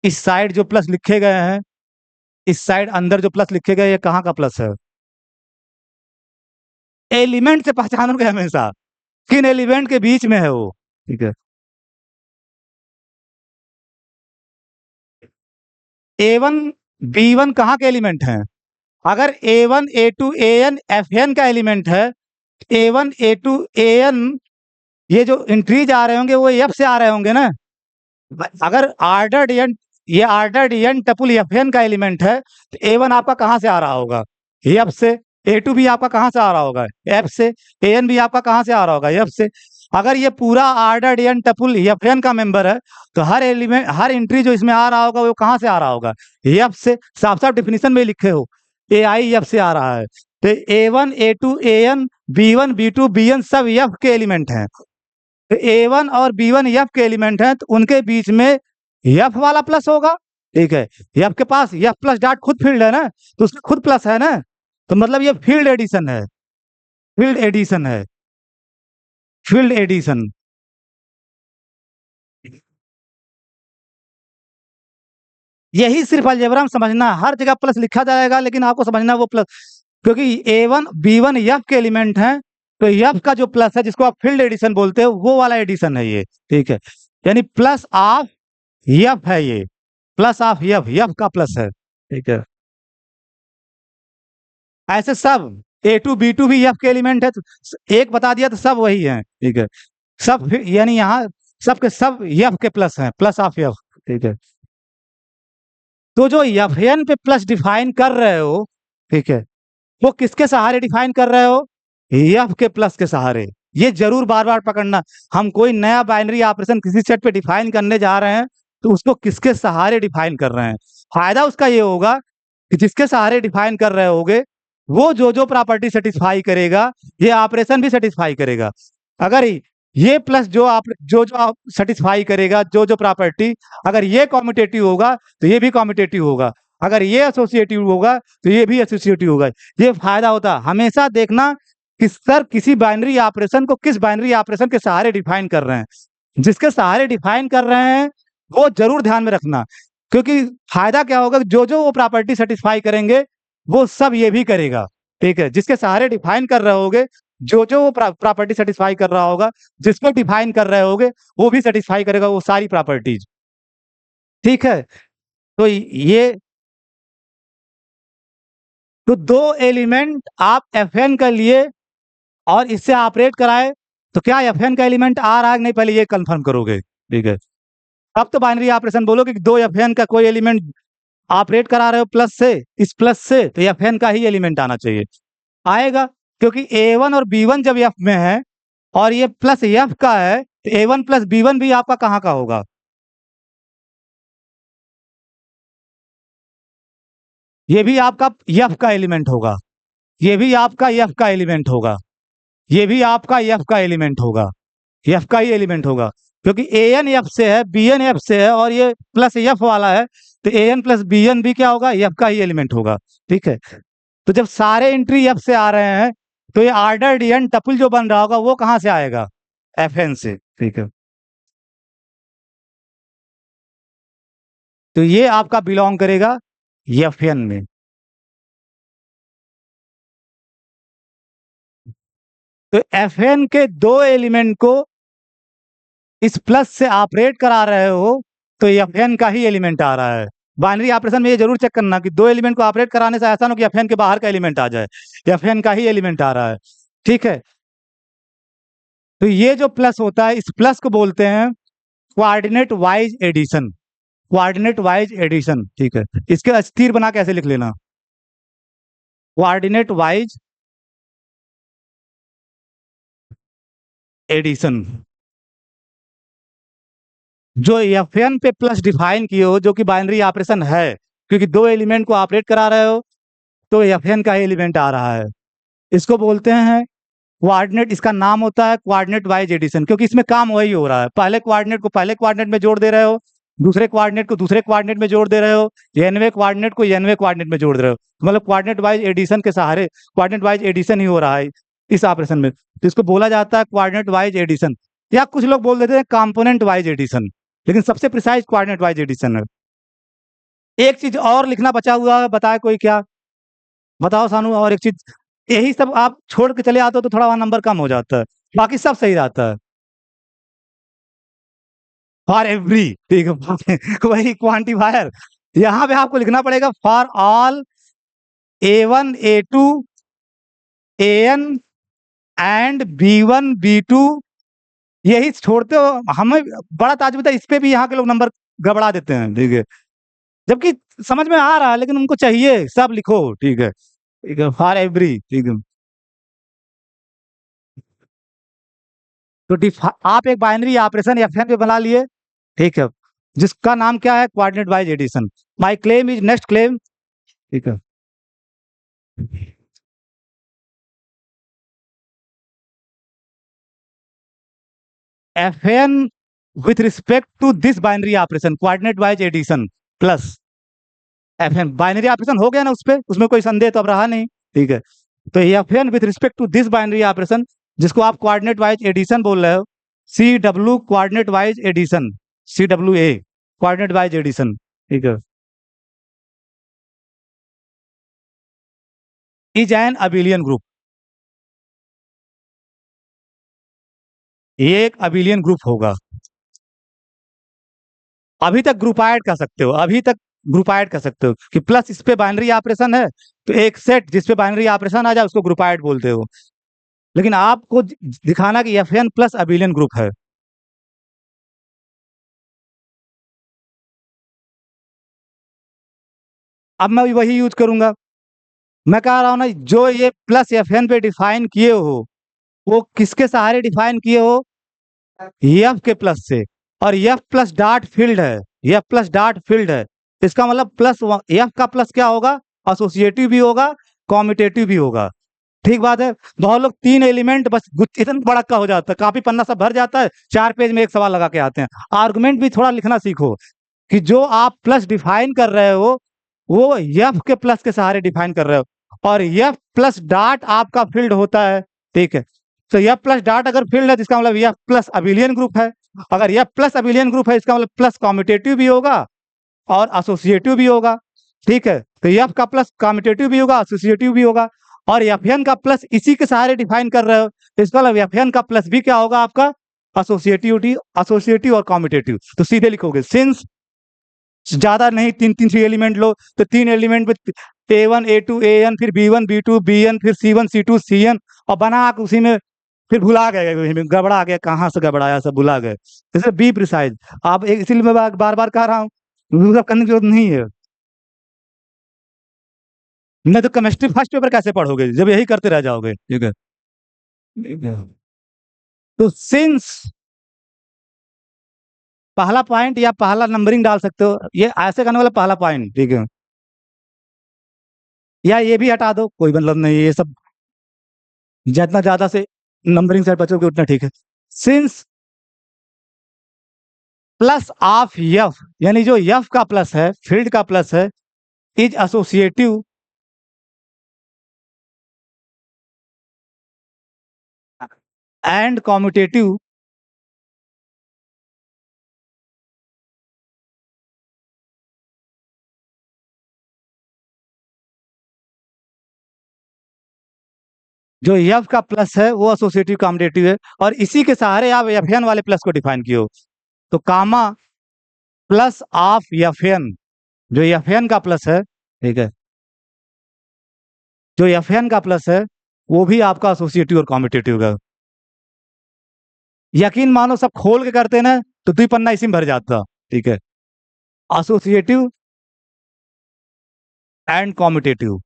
इस साइड जो प्लस लिखे गए हैं, इस साइड अंदर जो प्लस लिखे गए, ये कहाँ का प्लस है? एलिमेंट से पहचानोगे हमेशा, किन एलिमेंट के बीच में है वो, ठीक है। A1 B1 कहाँ के एलिमेंट हैं? अगर A1 A2 AN FN का एलिमेंट है, A1 A2 AN, ये जो इंट्रीज आ रहे होंगे वो F से आ रहे होंगे ना। अगर आर्डर्ड एन, ये आर्डर्ड एन टपुल FN का एलिमेंट है, तो A1 आपका कहाँ से आ रहा होगा? F से। A2 भी आपका कहाँ से आ रहा होगा? F से। AN भी आपका कहाँ से आ रहा होगा? F से। अगर ये पूरा आर्डर्ड एन टपुल FN का मेंबर है, तो हर एलिमेंट, हर एंट्री जो इसमें आ रहा होगा वो कहाँ से आ रहा होगा? F से। साफ साफ डेफिनेशन में लिखे हो, AI F से आ रहा है। तो A1 A2 AN B1 B2 BN सब F के एलिमेंट हैं। तो A1 और B1 F के एलिमेंट हैं, तो उनके बीच में F वाला प्लस होगा, ठीक है। F के पास F प्लस डॉट खुद फील्ड है ना, तो उसमें खुद प्लस है ना, तो मतलब ये फील्ड एडिशन है, फील्ड एडिशन है, फील्ड एडिशन। यही सिर्फ अलजेब्रा में समझना, हर जगह प्लस लिखा जाएगा, लेकिन आपको समझना वो प्लस, क्योंकि A1 B1 F के एलिमेंट हैं, तो F का जो प्लस है, जिसको आप फील्ड एडिशन बोलते हो, वो वाला एडिशन है ये, ठीक है। यानी प्लस ऑफ F है ये, प्लस ऑफ F का प्लस है, ठीक है। ऐसे सब A2 B2 भी F के एलिमेंट है, तो एक बता दिया तो सब वही है, ठीक है। सब यानी यहाँ सब के सब F के प्लस हैं, प्लस ऑफ F, ठीक है। तो जो FN पे प्लस डिफाइन कर रहे हो, ठीक है, वो किसके सहारे डिफाइन कर रहे हो? F के प्लस के सहारे। ये जरूर बार बार पकड़ना, हम कोई नया बाइनरी ऑपरेशन किसी सेट पे डिफाइन करने जा रहे हैं, तो उसको किसके सहारे डिफाइन कर रहे हैं? फायदा उसका ये होगा कि जिसके सहारे डिफाइन कर रहे होगे, वो जो प्रॉपर्टी सेटिस्फाई करेगा, ये ऑपरेशन भी सेटिस्फाई करेगा। अगर ये प्लस जो आप सेटिस्फाई करेगा, जो प्रॉपर्टी, अगर ये कॉम्यूटेटिव होगा तो ये भी कॉम्यूटेटिव होगा, अगर ये एसोसिएटिव होगा तो ये भी एसोसिएटिव होगा। ये फायदा होता है। हमेशा देखना कि सर किसी बाइनरी ऑपरेशन को किस बाइनरी ऑपरेशन के सहारे डिफाइन कर रहे हैं, जिसके सहारे डिफाइन कर रहे हैं वो जरूर ध्यान में रखना, क्योंकि फायदा क्या होगा, जो वो प्रॉपर्टी सेटिस्फाई करेंगे वो सब ये भी करेगा, ठीक है। जिसके सहारे डिफाइन कर रहे होगे, जो वो प्रॉपर्टी सेटिस्फाई कर रहा होगा, जिसको डिफाइन कर रहे होगे, वो भी सेटिस्फाई करेगा वो सारी प्रॉपर्टीज, ठीक है। तो ये तो दो एलिमेंट आप FN का लिए और इससे ऑपरेट कराए, तो क्या FN का एलिमेंट आ रहा है नहीं, पहले ये कंफर्म करोगे, ठीक है। अब तो बाइनरी ऑपरेशन बोलोगे कि दो FN का कोई एलिमेंट ऑपरेट करा रहे हो प्लस से, इस प्लस से, तो FN का ही एलिमेंट आना चाहिए, आएगा, क्योंकि A1 और B1 जब F में है और ये प्लस F का है, तो A1 प्लस B1 भी आपका कहाँ का होगा? ये भी आपका F का एलिमेंट होगा, ये भी आपका F का एलिमेंट होगा, ये भी आपका F का एलिमेंट होगा, F का ही एलिमेंट होगा, क्योंकि AN F से है, BN F से है, और ये प्लस F वाला है, तो AN प्लस BN भी क्या होगा? F का ही एलिमेंट होगा, ठीक है। तो जब सारे एंट्री F से आ रहे हैं, तो ये ऑर्डर्ड एन टपल जो बन रहा होगा वो कहां से आएगा? एफएन से, ठीक है। तो ये आपका बिलोंग करेगा एफएन में। तो एफएन के दो एलिमेंट को इस प्लस से ऑपरेट करा रहे हो तो एफएन का ही एलिमेंट आ रहा है। बाइनरी ऑपरेशन में ये जरूर चेक करना कि दो एलिमेंट को ऑपरेट कराने से ऐसा ना हो कि एफएन के बाहर का एलिमेंट आ जाए, एफएन का ही एलिमेंट आ रहा है, ठीक है। तो ये जो प्लस होता है, इस प्लस को बोलते हैं coordinate wise addition, coordinate wise addition, ठीक है। इसके अस्थिर बना कैसे लिख लेना, कोऑर्डिनेट वाइज एडिशन। जो एफएन पे प्लस डिफाइन किए हो, जो कि बाइनरी ऑपरेशन है, क्योंकि दो एलिमेंट को ऑपरेट करा रहे हो तो एफएन का एलिमेंट आ रहा है। इसको बोलते हैं कोऑर्डिनेट, इसका नाम होता है कोऑर्डिनेट वाइज एडिशन, क्योंकि इसमें काम वही हो रहा है, पहले कोऑर्डिनेट को पहले कोऑर्डिनेट में जोड़ दे रहे हो, दूसरे कोऑर्डिनेट को दूसरे कोऑर्डिनेट में जोड़ दे रहे हो, एनवे कोऑर्डिनेट को एनवे कोऑर्डिनेट में जोड़ दे रहे हो, मतलब कोऑर्डिनेट वाइज एडिशन के सहारे कोऑर्डिनेट वाइज एडिशन ही हो रहा है इस ऑपरेशन में। तो इसको बोला जाता है कोऑर्डिनेट वाइज एडिशन, या कुछ लोग बोल देते हैं कंपोनेंट वाइज एडिशन, लेकिन सबसे प्रिसाइज कोऑर्डिनेट वाइज एडिशन है। एक चीज और लिखना बचा हुआ है, बताए कोई क्या? बताओ सानू, और एक चीज। यही सब आप छोड़ के चले आते हो तो थोड़ा वहां नंबर कम हो जाता है, बाकी सब सही रहता है। फॉर एवरी, ठीक है। वही क्वांटिफायर, यहाँ पे आपको लिखना पड़ेगा for all A1 A2 AN and B1 B2। यही छोड़ते हो, हमें बड़ा ताज्जुब होता है, इस पे भी यहाँ के लोग नंबर गड़बड़ा देते हैं, ठीक है। जबकि समझ में आ रहा है लेकिन उनको चाहिए सब लिखो, ठीक है, ठीक है, फॉर एवरी, ठीक है। तो आप एक बाइनरी ऑपरेशन एफएन पे बना लिए, ठीक है, जिसका नाम क्या है, coordinate wise addition. My claim is next claim, ठीक है। F N with respect to this binary operation coordinate wise addition plus F N, binary operation हो गया ना उस पे, उसमें कोई संदेह तो अब रहा नहीं, ठीक है। तो F N with respect to this binary operation, जिसको आप कोऑर्डिनेट वाइज एडिशन बोल रहे हो, C W coordinate wise addition, C W A coordinate wise addition, ठीक है, इज एन अबिलियन ग्रुप। ये एक अबिलियन ग्रुप होगा। अभी तक ग्रुप ऐड कर सकते हो, अभी तक ग्रुप ऐड कर सकते हो कि प्लस इस पे बाइनरी ऑपरेशन है तो एक सेट जिस पे बाइनरी ऑपरेशन आ जाए उसको ग्रुप ऐड बोलते हो। लेकिन आपको दिखाना कि एफएन प्लस अबिलियन ग्रुप है। अब मैं वही यूज करूंगा, मैं कह रहा हूं ना, जो ये प्लस एफएन पे डिफाइन किए हो वो किसके सहारे डिफाइन किए हो, एफ के प्लस से। और एफ प्लस डॉट फील्ड है, एफ प्लस डॉट फील्ड है, इसका मतलब प्लस एफ का प्लस क्या होगा, एसोसिएटिव भी होगा, कॉम्यूटेटिव भी होगा, ठीक बात है। बहुत लोग तीन एलिमेंट बस इतना बड़ा का हो जाता है, काफी पन्ना सब भर जाता है, 4 पेज में एक सवाल लगा के आते हैं। आर्गुमेंट भी थोड़ा लिखना सीखो कि जो आप प्लस डिफाइन कर रहे हो वो एफ के प्लस के सहारे डिफाइन कर रहे हो, और एफ प्लस डॉट आपका फील्ड होता है, ठीक है। तो एफ प्लस डॉट अगर फील्ड है तो इसका मतलब एफ प्लस अबिलियन ग्रुप है, अगर एफ प्लस अबिलियन ग्रुप है इसका मतलब प्लस कॉम्यूटेटिव भी होगा और एसोसिएटिव भी होगा, ठीक है। तो एफ का प्लस कॉम्यूटेटिव भी होगा, एसोसिएटिव भी होगा, और एफएन का प्लस इसी के सहारे डिफाइन कर रहे हो तो इसका मतलब एफएन का प्लस भी क्या होगा आपका, एसोसिएटिव और कॉम्यूटेटिव। तो सीधे लिखोगे सिंस ज्यादा नहीं, तीन तीन सी एलिमेंट लो तो तीन एलिमेंट में A1 A2 AN, फिर B1 B2 BN, फिर C1 C2 CN, और बना के उसी में फिर भुला गए, गड़बड़ा गया, कहाँ से गड़बड़ाया सब भुला गए। जैसे बी प्रिसाइज आप इसीलिए मैं बार बार कह रहा हूँ, सब करने की जरूरत नहीं है। नहीं तो केमिस्ट्री फर्स्ट पेपर कैसे पढ़ोगे जब यही करते रह जाओगे, ठीक है। ठीक है। तो सिंस पहला पॉइंट या पहला नंबरिंग डाल सकते हो, ये ऐसे करने वाला पहला पॉइंट, ठीक है, या ये भी हटा दो, कोई मतलब नहीं, ये सब जितना ज्यादा से नंबरिंग से बचोगे उतना ठीक है। सिंस प्लस ऑफ एफ, यानी जो एफ का प्लस है, फील्ड का प्लस है, इज एसोसिएटिव एंड कॉम्यूटेटिव जो एफ का प्लस है वो एसोसिएटिव कॉम्यूटेटिव है, और इसी के सहारे आप एफ एन वाले प्लस को डिफाइन किए हो। तो कामा प्लस ऑफ एफ एन, जो एफ एन का प्लस है, ठीक है, जो एफ एन का प्लस है वो भी आपका एसोसिएटिव और कॉम्यूटेटिव है। यकीन मानो सब खोल के करते ना तो 2 पन्ना इसी में भर जाता, ठीक है। Associative and commutative.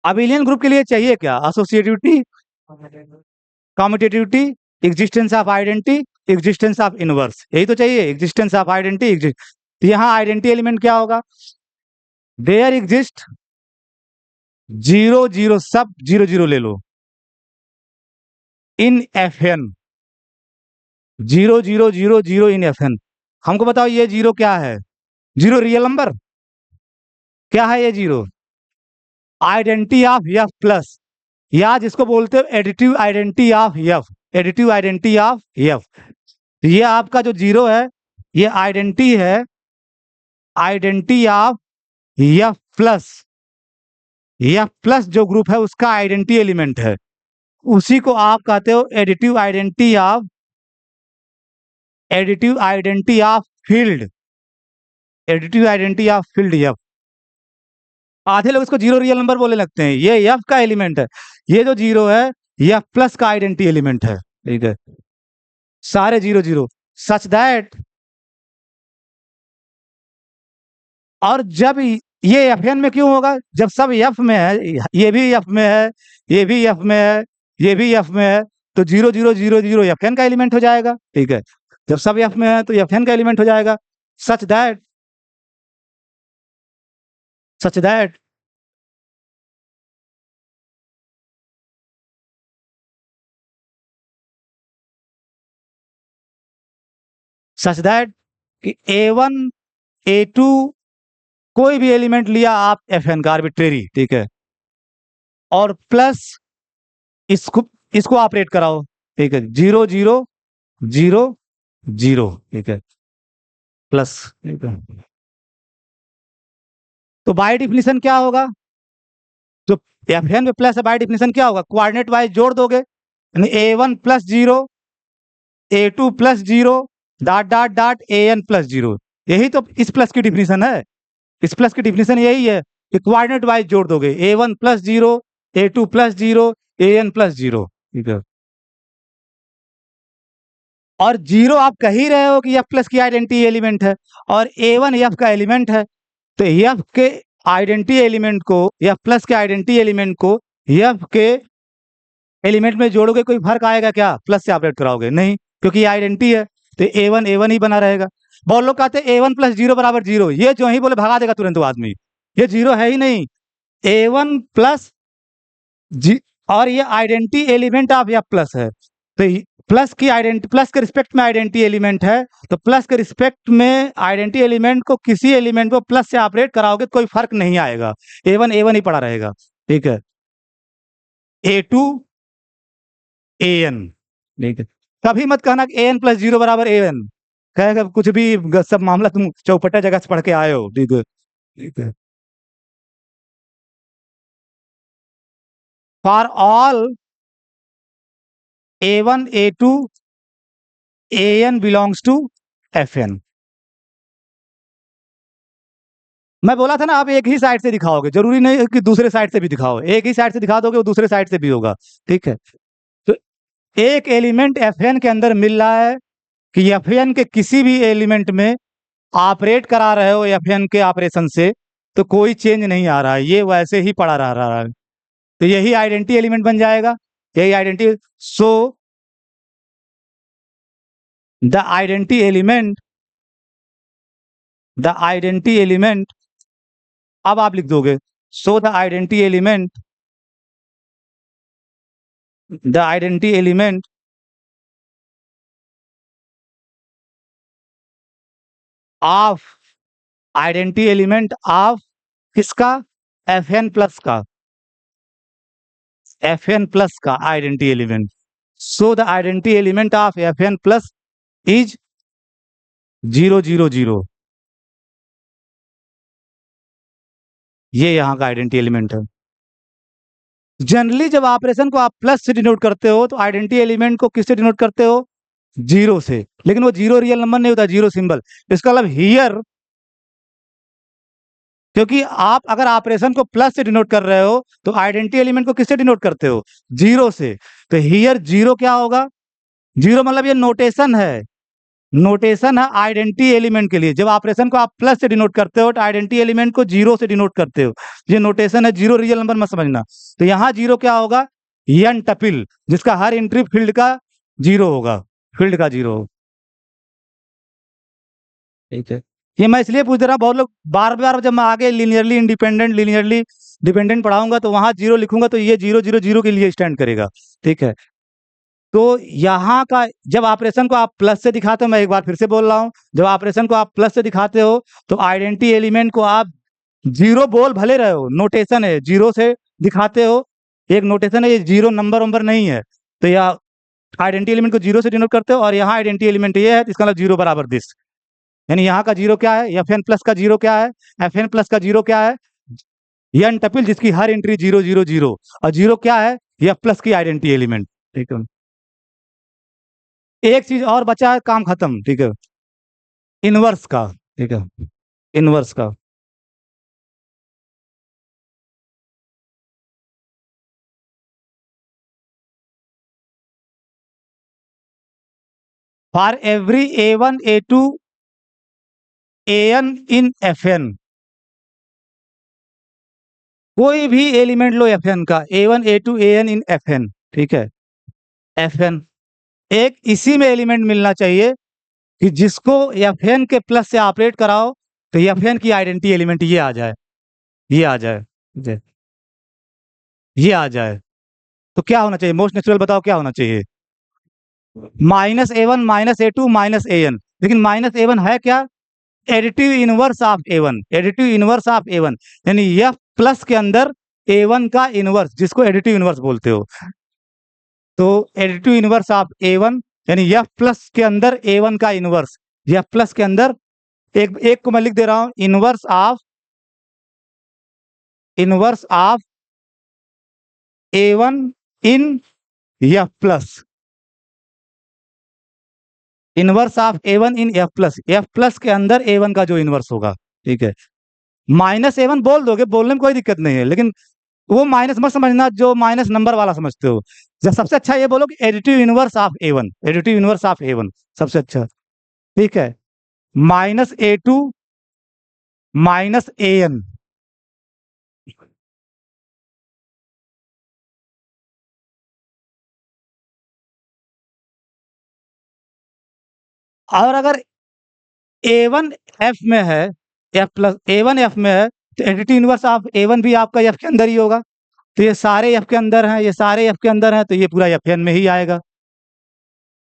Abelian group के लिए चाहिए क्या? Associativity, कॉम्यूटेटिविटी, existence of identity, existence of inverse, यही तो चाहिए। एग्जिस्टेंस ऑफ आइडेंटिटी, यहाँ आइडेंटिटी एलिमेंट क्या होगा? देयर एग्जिस्ट 0 0, सब 0 0 ले लो in F N, 0 0 0 0 in F N. हमको बताओ ये 0 क्या है? 0 रियल नंबर क्या है? ये 0 आइडेंटिटी ऑफ एफ प्लस, या जिसको बोलते हो additive identity of F, additive identity of F. ये आपका जो 0 है ये आइडेंटिटी है, identity of F plus. F plus जो ग्रुप है उसका आइडेंटिटी एलिमेंट है, उसी को आप कहते हो additive identity of, additive identity of field, additive identity of field F. आधे लोग इसको 0 रियल नंबर बोलने लगते हैं, ये एफ का एलिमेंट है। ये जो 0 है ये एफ प्लस का आइडेंटिटी एलिमेंट है, ठीक है। सारे 0 0 सच दैट, और जब ये एफ एन में क्यों होगा? जब सब एफ में है, ये भी एफ में है, ये भी एफ में है, ये भी एफ में है, तो 0 0 0 0 एफ एन का एलिमेंट हो जाएगा, ठीक है। जब सब एफ में है तो एफ एन का एलिमेंट हो जाएगा। Such that, such that such that कि A1 A2 कोई भी एलिमेंट लिया आप एफ एन का आर्बिट्रेरी, ठीक है, और प्लस इसको इसको ऑपरेट कराओ, ठीक है, 0 0 0 0, ठीक है, प्लस, ठीक है। तो बाय डिफिनेशन क्या होगा? जो एफ एन में प्लस है बाय डिफिनेशन क्या होगा? कोऑर्डिनेट वाइज जोड़ दोगे, यानी A1 plus 0, A2 plus 0, dot dot dot AN plus 0। यही तो इस प्लस की डिफिनेशन है, इस प्लस की डिफिनेशन यही है कि कोऑर्डिनेट वाइज जोड़ दोगे, A1 plus 0, A2 plus 0, AN plus 0, ठीक है। और 0 आप कह ही रहे हो कि एफ प्लस की आइडेंटिटी एलिमेंट है, और A1 एफ का एलिमेंट है, तो एफ के आइडेंटिटी एलिमेंट को, एफ प्लस के आइडेंटिटी एलिमेंट को एफ के एलिमेंट में जोड़ोगे, कोई फर्क आएगा क्या? प्लस से ऑपरेट कराओगे नहीं, क्योंकि ये आइडेंटिटी है, तो A1 ही बना रहेगा। बहुत लोग कहते हैं A1 प्लस 0 बराबर 0, ये जो ही बोले भगा देगा तुरंत वो आदमी, ये 0 है ही नहीं। A1 प्लस जी, और ये identity element of F plus है, तो प्लस की आइडेंटिटी, प्लस के रिस्पेक्ट में आइडेंटिटी एलिमेंट है, तो प्लस के रिस्पेक्ट में आइडेंटिटी एलिमेंट को किसी एलिमेंट को प्लस से ऑपरेट कराओगे तो कोई फर्क नहीं आएगा, A1 ही पड़ा रहेगा, ठीक है। A2 AN, ठीक है। कभी मत कहना कि AN प्लस 0 बराबर AN, कहेगा कुछ भी, सब मामला तुम चौपटा जगह से पढ़ के आए हो, ठीक है, ठीक है। For all A1 A2 AN belongs to FN। मैं बोला था ना आप एक ही साइड से दिखाओगे, जरूरी नहीं है कि दूसरे साइड से भी दिखाओ, एक ही साइड से दिखा दोगे वो दूसरे साइड से भी होगा, ठीक है। तो एक एलिमेंट FN के अंदर मिल रहा है कि FN के किसी भी एलिमेंट में ऑपरेट करा रहे हो FN के ऑपरेशन से, तो कोई चेंज नहीं आ रहा है, ये वैसे ही पड़ा रह रहा है, तो यही आइडेंटिटी एलिमेंट बन जाएगा, यही identity. So the identity element, the identity element, अब आप लिख दोगे, so the identity element, the identity element of identity element of किसका, Fn प्लस का, Fn प्लस का identity element. So the identity element of Fn plus is 0 0 0। ये यहाँ का आइडेंटिटी एलिमेंट है। जनरली जब ऑपरेशन को आप प्लस से डिनोट करते हो तो आइडेंटिटी एलिमेंट को किससे डिनोट करते हो, जीरो से, लेकिन वो जीरो रियल नंबर नहीं होता, जीरो सिंबल। इसका मतलब हियर, क्योंकि आप अगर ऑपरेशन को प्लस से डिनोट कर रहे हो तो आइडेंटिटी एलिमेंट को किससे डिनोट करते हो, जीरो से। तो हियर जीरो क्या होगा, जीरो मतलब ये नोटेशन है, नोटेशन है आइडेंटिटी एलिमेंट के लिए। जब ऑपरेशन को आप प्लस से डिनोट करते हो तो आइडेंटिटी एलिमेंट को जीरो से डिनोट करते हो, ये नोटेशन है, जीरो रियल नंबर मत समझना। तो यहाँ जीरो क्या होगा, एन टपिल, जिसका हर एंट्री फील्ड का जीरो होगा, फील्ड का जीरो। ठीक है, ये मैं इसलिए पूछ रहा हूँ, बहुत लोग बार बार जब मैं आगे लीनियरली इंडिपेंडेंट लीनियरली डिपेंडेंट पढ़ाऊंगा तो वहां जीरो लिखूंगा तो ये 0 0 0 के लिए स्टैंड करेगा। ठीक है, तो यहाँ का जब ऑपरेशन को आप प्लस से दिखाते हो, मैं एक बार फिर से बोल रहा हूँ, जब ऑपरेशन को आप प्लस से दिखाते हो तो आइडेंटिटी एलिमेंट को आप जीरो बोल भले रहे हो, नोटेशन है, जीरो से दिखाते हो, एक नोटेशन है, ये जीरो नंबर वंबर नहीं है। तो यह आइडेंटिटी एलिमेंट को जीरो से डिनोट करते हो, और यहाँ आइडेंटिटी एलिमेंट ये है, इसका मतलब जीरो बराबर दिस। यानी यहाँ का जीरो क्या है, Fn प्लस का जीरो क्या है, Fn प्लस का जीरो क्या है, एन टपिल जिसकी हर एंट्री 0 0 0, और जीरो क्या है, F प्लस की आइडेंटिटी एलिमेंट। ठीक है, एक चीज और बचा है, काम खत्म। ठीक है, इनवर्स का। ठीक है, इनवर्स का। For every A1 A2 AN in Fn, कोई भी एलिमेंट लो Fn का, A1 A2 AN in Fn। ठीक है, Fn एक इसी में एलिमेंट मिलना चाहिए कि जिसको Fn के प्लस से ऑपरेट कराओ तो Fn की आइडेंटिटी एलिमेंट ये आ जाए, ये आ जाए, ये आ जाए। तो क्या होना चाहिए, मोस्ट नेचुरल बताओ क्या होना चाहिए, -A1 -A2 -AN। लेकिन -A1 है क्या, additive inverse of A1, additive inverse of A1, यानी F प्लस के अंदर A1 का इनवर्स, जिसको एडिटिव इनवर्स बोलते हो। तो एडिटिव इनवर्स ऑफ A1 यानी F प्लस के अंदर A1 का इनवर्स, F प्लस के अंदर एक एक को मैं लिख दे रहा हूं, inverse of A1 in F plus, inverse of A1 in F plus, F plus के अंदर A1 का जो इनवर्स होगा। ठीक है, -A1 बोल दोगे, बोलने में कोई दिक्कत नहीं है, लेकिन वो माइनस मत समझना जो माइनस नंबर वाला समझते हो। जब सबसे अच्छा ये बोलो कि additive inverse of A1, additive inverse of A1 सबसे अच्छा। ठीक है, -A2 -AN, और अगर A1 F में है, F प्लस A1 F में है तो एडिटिव इनवर्स ऑफ A1 भी आपका F के अंदर ही होगा। तो ये सारे F के अंदर हैं, ये सारे F के अंदर हैं, तो ये पूरा Fn में ही आएगा।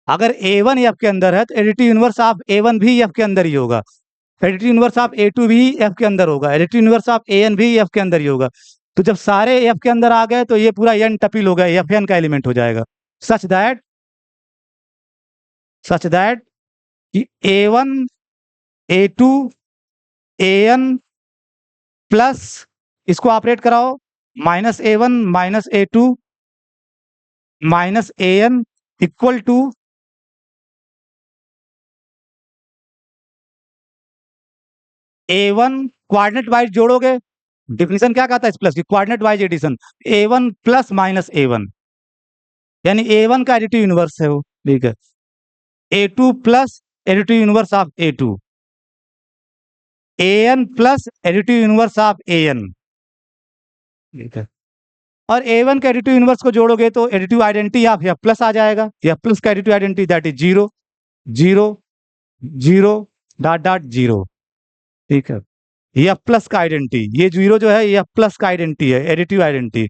अगर A1 F के अंदर है तो एडिटिव इनवर्स ऑफ A1 भी F के अंदर ही होगा, एडिटिव इनवर्स ऑफ A2 भी F के अंदर होगा, एडिटिव इनवर्स ऑफ AN भी F के अंदर ही होगा। तो जब सारे F के अंदर आ गए तो ये पूरा n टपिल हो गया, Fn का एलिमेंट हो जाएगा। सच दैट कि A1 A2 AN प्लस, इसको ऑपरेट कराओ, -A1 -A2 -AN equal to A1 coordinate wise जोड़ोगे, डिफिनेशन क्या कहता है इस प्लस की, coordinate wise addition, A1 plus -A1, यानी A1 का एडिटिव इनवर्स है वो। ठीक है, A2 plus additive inverse of A2, AN plus additive inverse of AN। ठीक है, और A1 का एडिटिव इनवर्स को जोड़ोगे तो additive identity of F plus आ जाएगा, F प्लस का additive identity that is 0 0 0 dot dot 0। ठीक है, F प्लस का आइडेंटिटी, ये 0 जो है F प्लस का आइडेंटिटी है, एडिटिव आइडेंटिटी।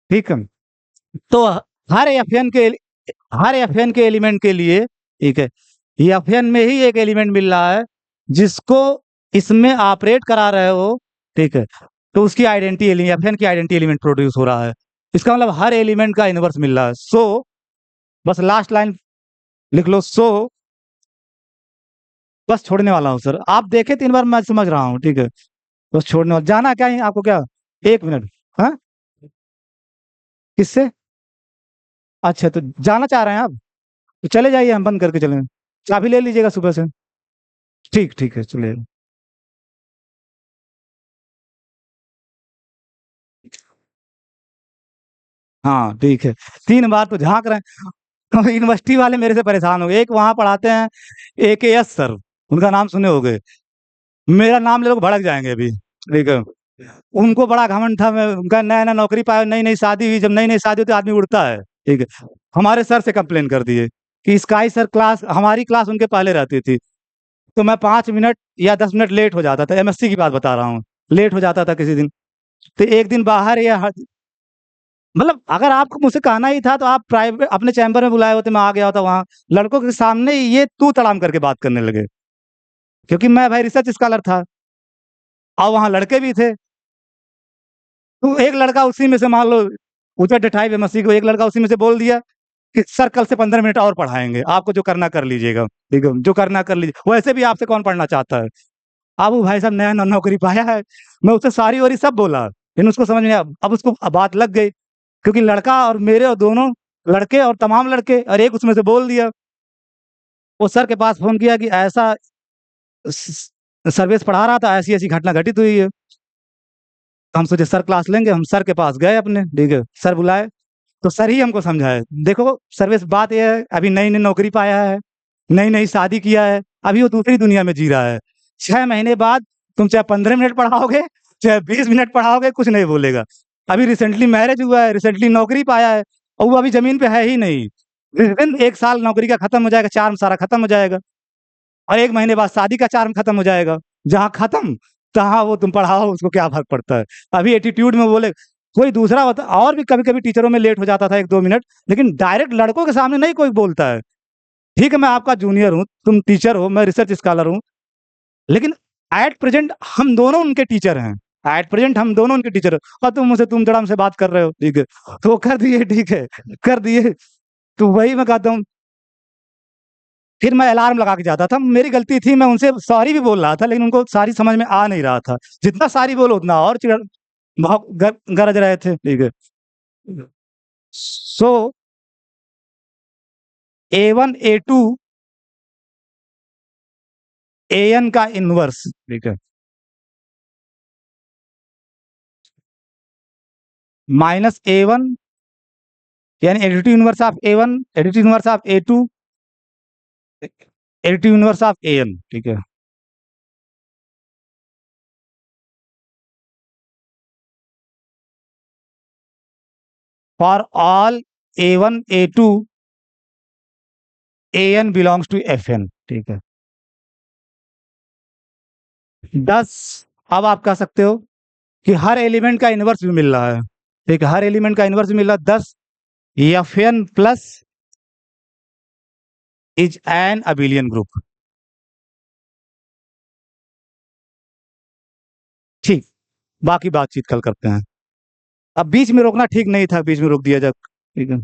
ठीक है, तो हर Fn के एलिमेंट के लिए, ठीक है, Fn में ही एक एलिमेंट मिल रहा है जिसको इसमें ऑपरेट करा रहे हो, ठीक है, तो उसकी आइडेंटिटी एलिमेंट, एफएन की आइडेंटिटी एलिमेंट प्रोड्यूस हो रहा है। इसका मतलब हर एलिमेंट का इनवर्स मिल रहा है। सो बस लास्ट लाइन लिख लो, सो बस छोड़ने वाला हूँ सर, आप देखे 3 बार, मैं समझ रहा हूँ, ठीक है, बस छोड़ने वाला। जाना क्या है आपको, क्या 1 मिनट? हाँ, किससे? अच्छा, तो जाना चाह रहे हैं आप, तो चले जाइए, हम बंद करके चले, चाबी ले लीजिएगा सुबह से। ठीक, ठीक है, चलिए। हाँ, ठीक है। 3 बार तो झांक रहे हैं। तो यूनिवर्सिटी वाले मेरे से परेशान हो गए। एक वहां पढ़ाते हैं, AKS सर, उनका नाम सुने होंगे। मेरा नाम ले लोग भड़क जाएंगे अभी, ठीक है। उनको बड़ा घमंड था, मैं उनका नया नया नौकरी पाया, नई नई शादी हुई, जब नई नई शादी होती है आदमी उड़ता है, ठीक है। हमारे सर से कंप्लेन कर दिए कि स्काई सर क्लास, हमारी क्लास उनके पहले रहती थी, तो मैं 5 मिनट या 10 मिनट लेट हो जाता था, MSc की बात बता रहा हूँ, लेट हो जाता था किसी दिन। तो एक दिन बाहर या मतलब अगर आपको मुझसे कहना ही था तो आप प्राइवेट अपने चैम्बर में बुलाए होते, मैं आ गया होता वहां। लड़कों के सामने ये तू तड़ाम करके बात करने लगे, क्योंकि मैं भाई रिसर्च स्कॉलर था और वहां लड़के भी थे। तो एक लड़का उसी में से, मान लो उधर डिठाई MSc को, एक लड़का उसी में से बोल दिया कि सर कल से 15 मिनट और पढ़ाएंगे, आपको जो करना कर लीजिएगा, ठीक है, जो करना कर लीजिए, वैसे भी आपसे कौन पढ़ना चाहता है। अब वो भाई साहब नया नौकरी पाया है, मैं उससे सारी वारी सब बोला, लेकिन उसको समझ नहीं आया। अब उसको बात लग गई, क्योंकि लड़का और मेरे और दोनों लड़के और तमाम लड़के और एक उसमें से बोल दिया। वो सर के पास फोन किया कि ऐसा सर्विस पढ़ा रहा था, ऐसी ऐसी घटना घटित हुई है। तो हम सोचे सर क्लास लेंगे, हम सर के पास गए अपने, ठीक है, सर बुलाए, तो सर ही हमको समझाए, देखो सर्विस, बात यह है, अभी नई नई नौकरी पाया है, नई नई शादी किया है, अभी वो दूसरी दुनिया में जी रहा है। 6 महीने बाद तुम चाहे 15 मिनट पढ़ाओगे, चाहे 20 मिनट पढ़ाओगे, कुछ नहीं बोलेगा। अभी रिसेंटली मैरिज हुआ है, रिसेंटली नौकरी पाया है, और वो अभी जमीन पे है ही नहीं। जिस दिन 1 साल नौकरी का खत्म हो जाएगा, चार्म सारा खत्म हो जाएगा, और 1 महीने बाद शादी का चार्म खत्म हो जाएगा। जहाँ खत्म, तहाँ वो तुम पढ़ाओ, उसको क्या फर्क पड़ता है। अभी एटीट्यूड में बोले, कोई दूसरा होता, और भी कभी कभी टीचरों में लेट हो जाता था 1-2 मिनट, लेकिन डायरेक्ट लड़कों के सामने नहीं कोई बोलता है। ठीक है, मैं आपका जूनियर हूँ, तुम टीचर हो, मैं रिसर्च स्कॉलर हूँ, लेकिन एट प्रेजेंट हम दोनों उनके टीचर हैं। एट प्रेजेंट हम दोनों उनके टीचर हैं, और तुम मुझसे तुम जड़ाम से बात कर रहे हो, ठीक है, तो कर दिए, ठीक है, कर दिए। तो वही मैं कहता हूँ, फिर मैं अलार्म लगा के जाता था, मेरी गलती थी, मैं उनसे सॉरी भी बोल रहा था, लेकिन उनको सारी समझ में आ नहीं रहा था। जितना सॉरी बोलो उतना और चिढ़ गरज रहे थे, ठीक है। सो A1 A2 AN का इनवर्स, ठीक है, -A1, यानी additive inverse of A1, additive inverse of A2, additive inverse of AN, ठीक है। For all A1 A2 AN belongs to FN, ठीक है। 10, अब आप कह सकते हो कि हर एलिमेंट का इनवर्स भी मिल रहा है, ठीक है, हर एलिमेंट का इनवर्स भी मिल रहा है। 10 FN plus is an abelian group, ठीक। बाकी बातचीत कल करते हैं। अब बीच में रोकना ठीक नहीं था, बीच में रोक दिया जाए, ठीक है।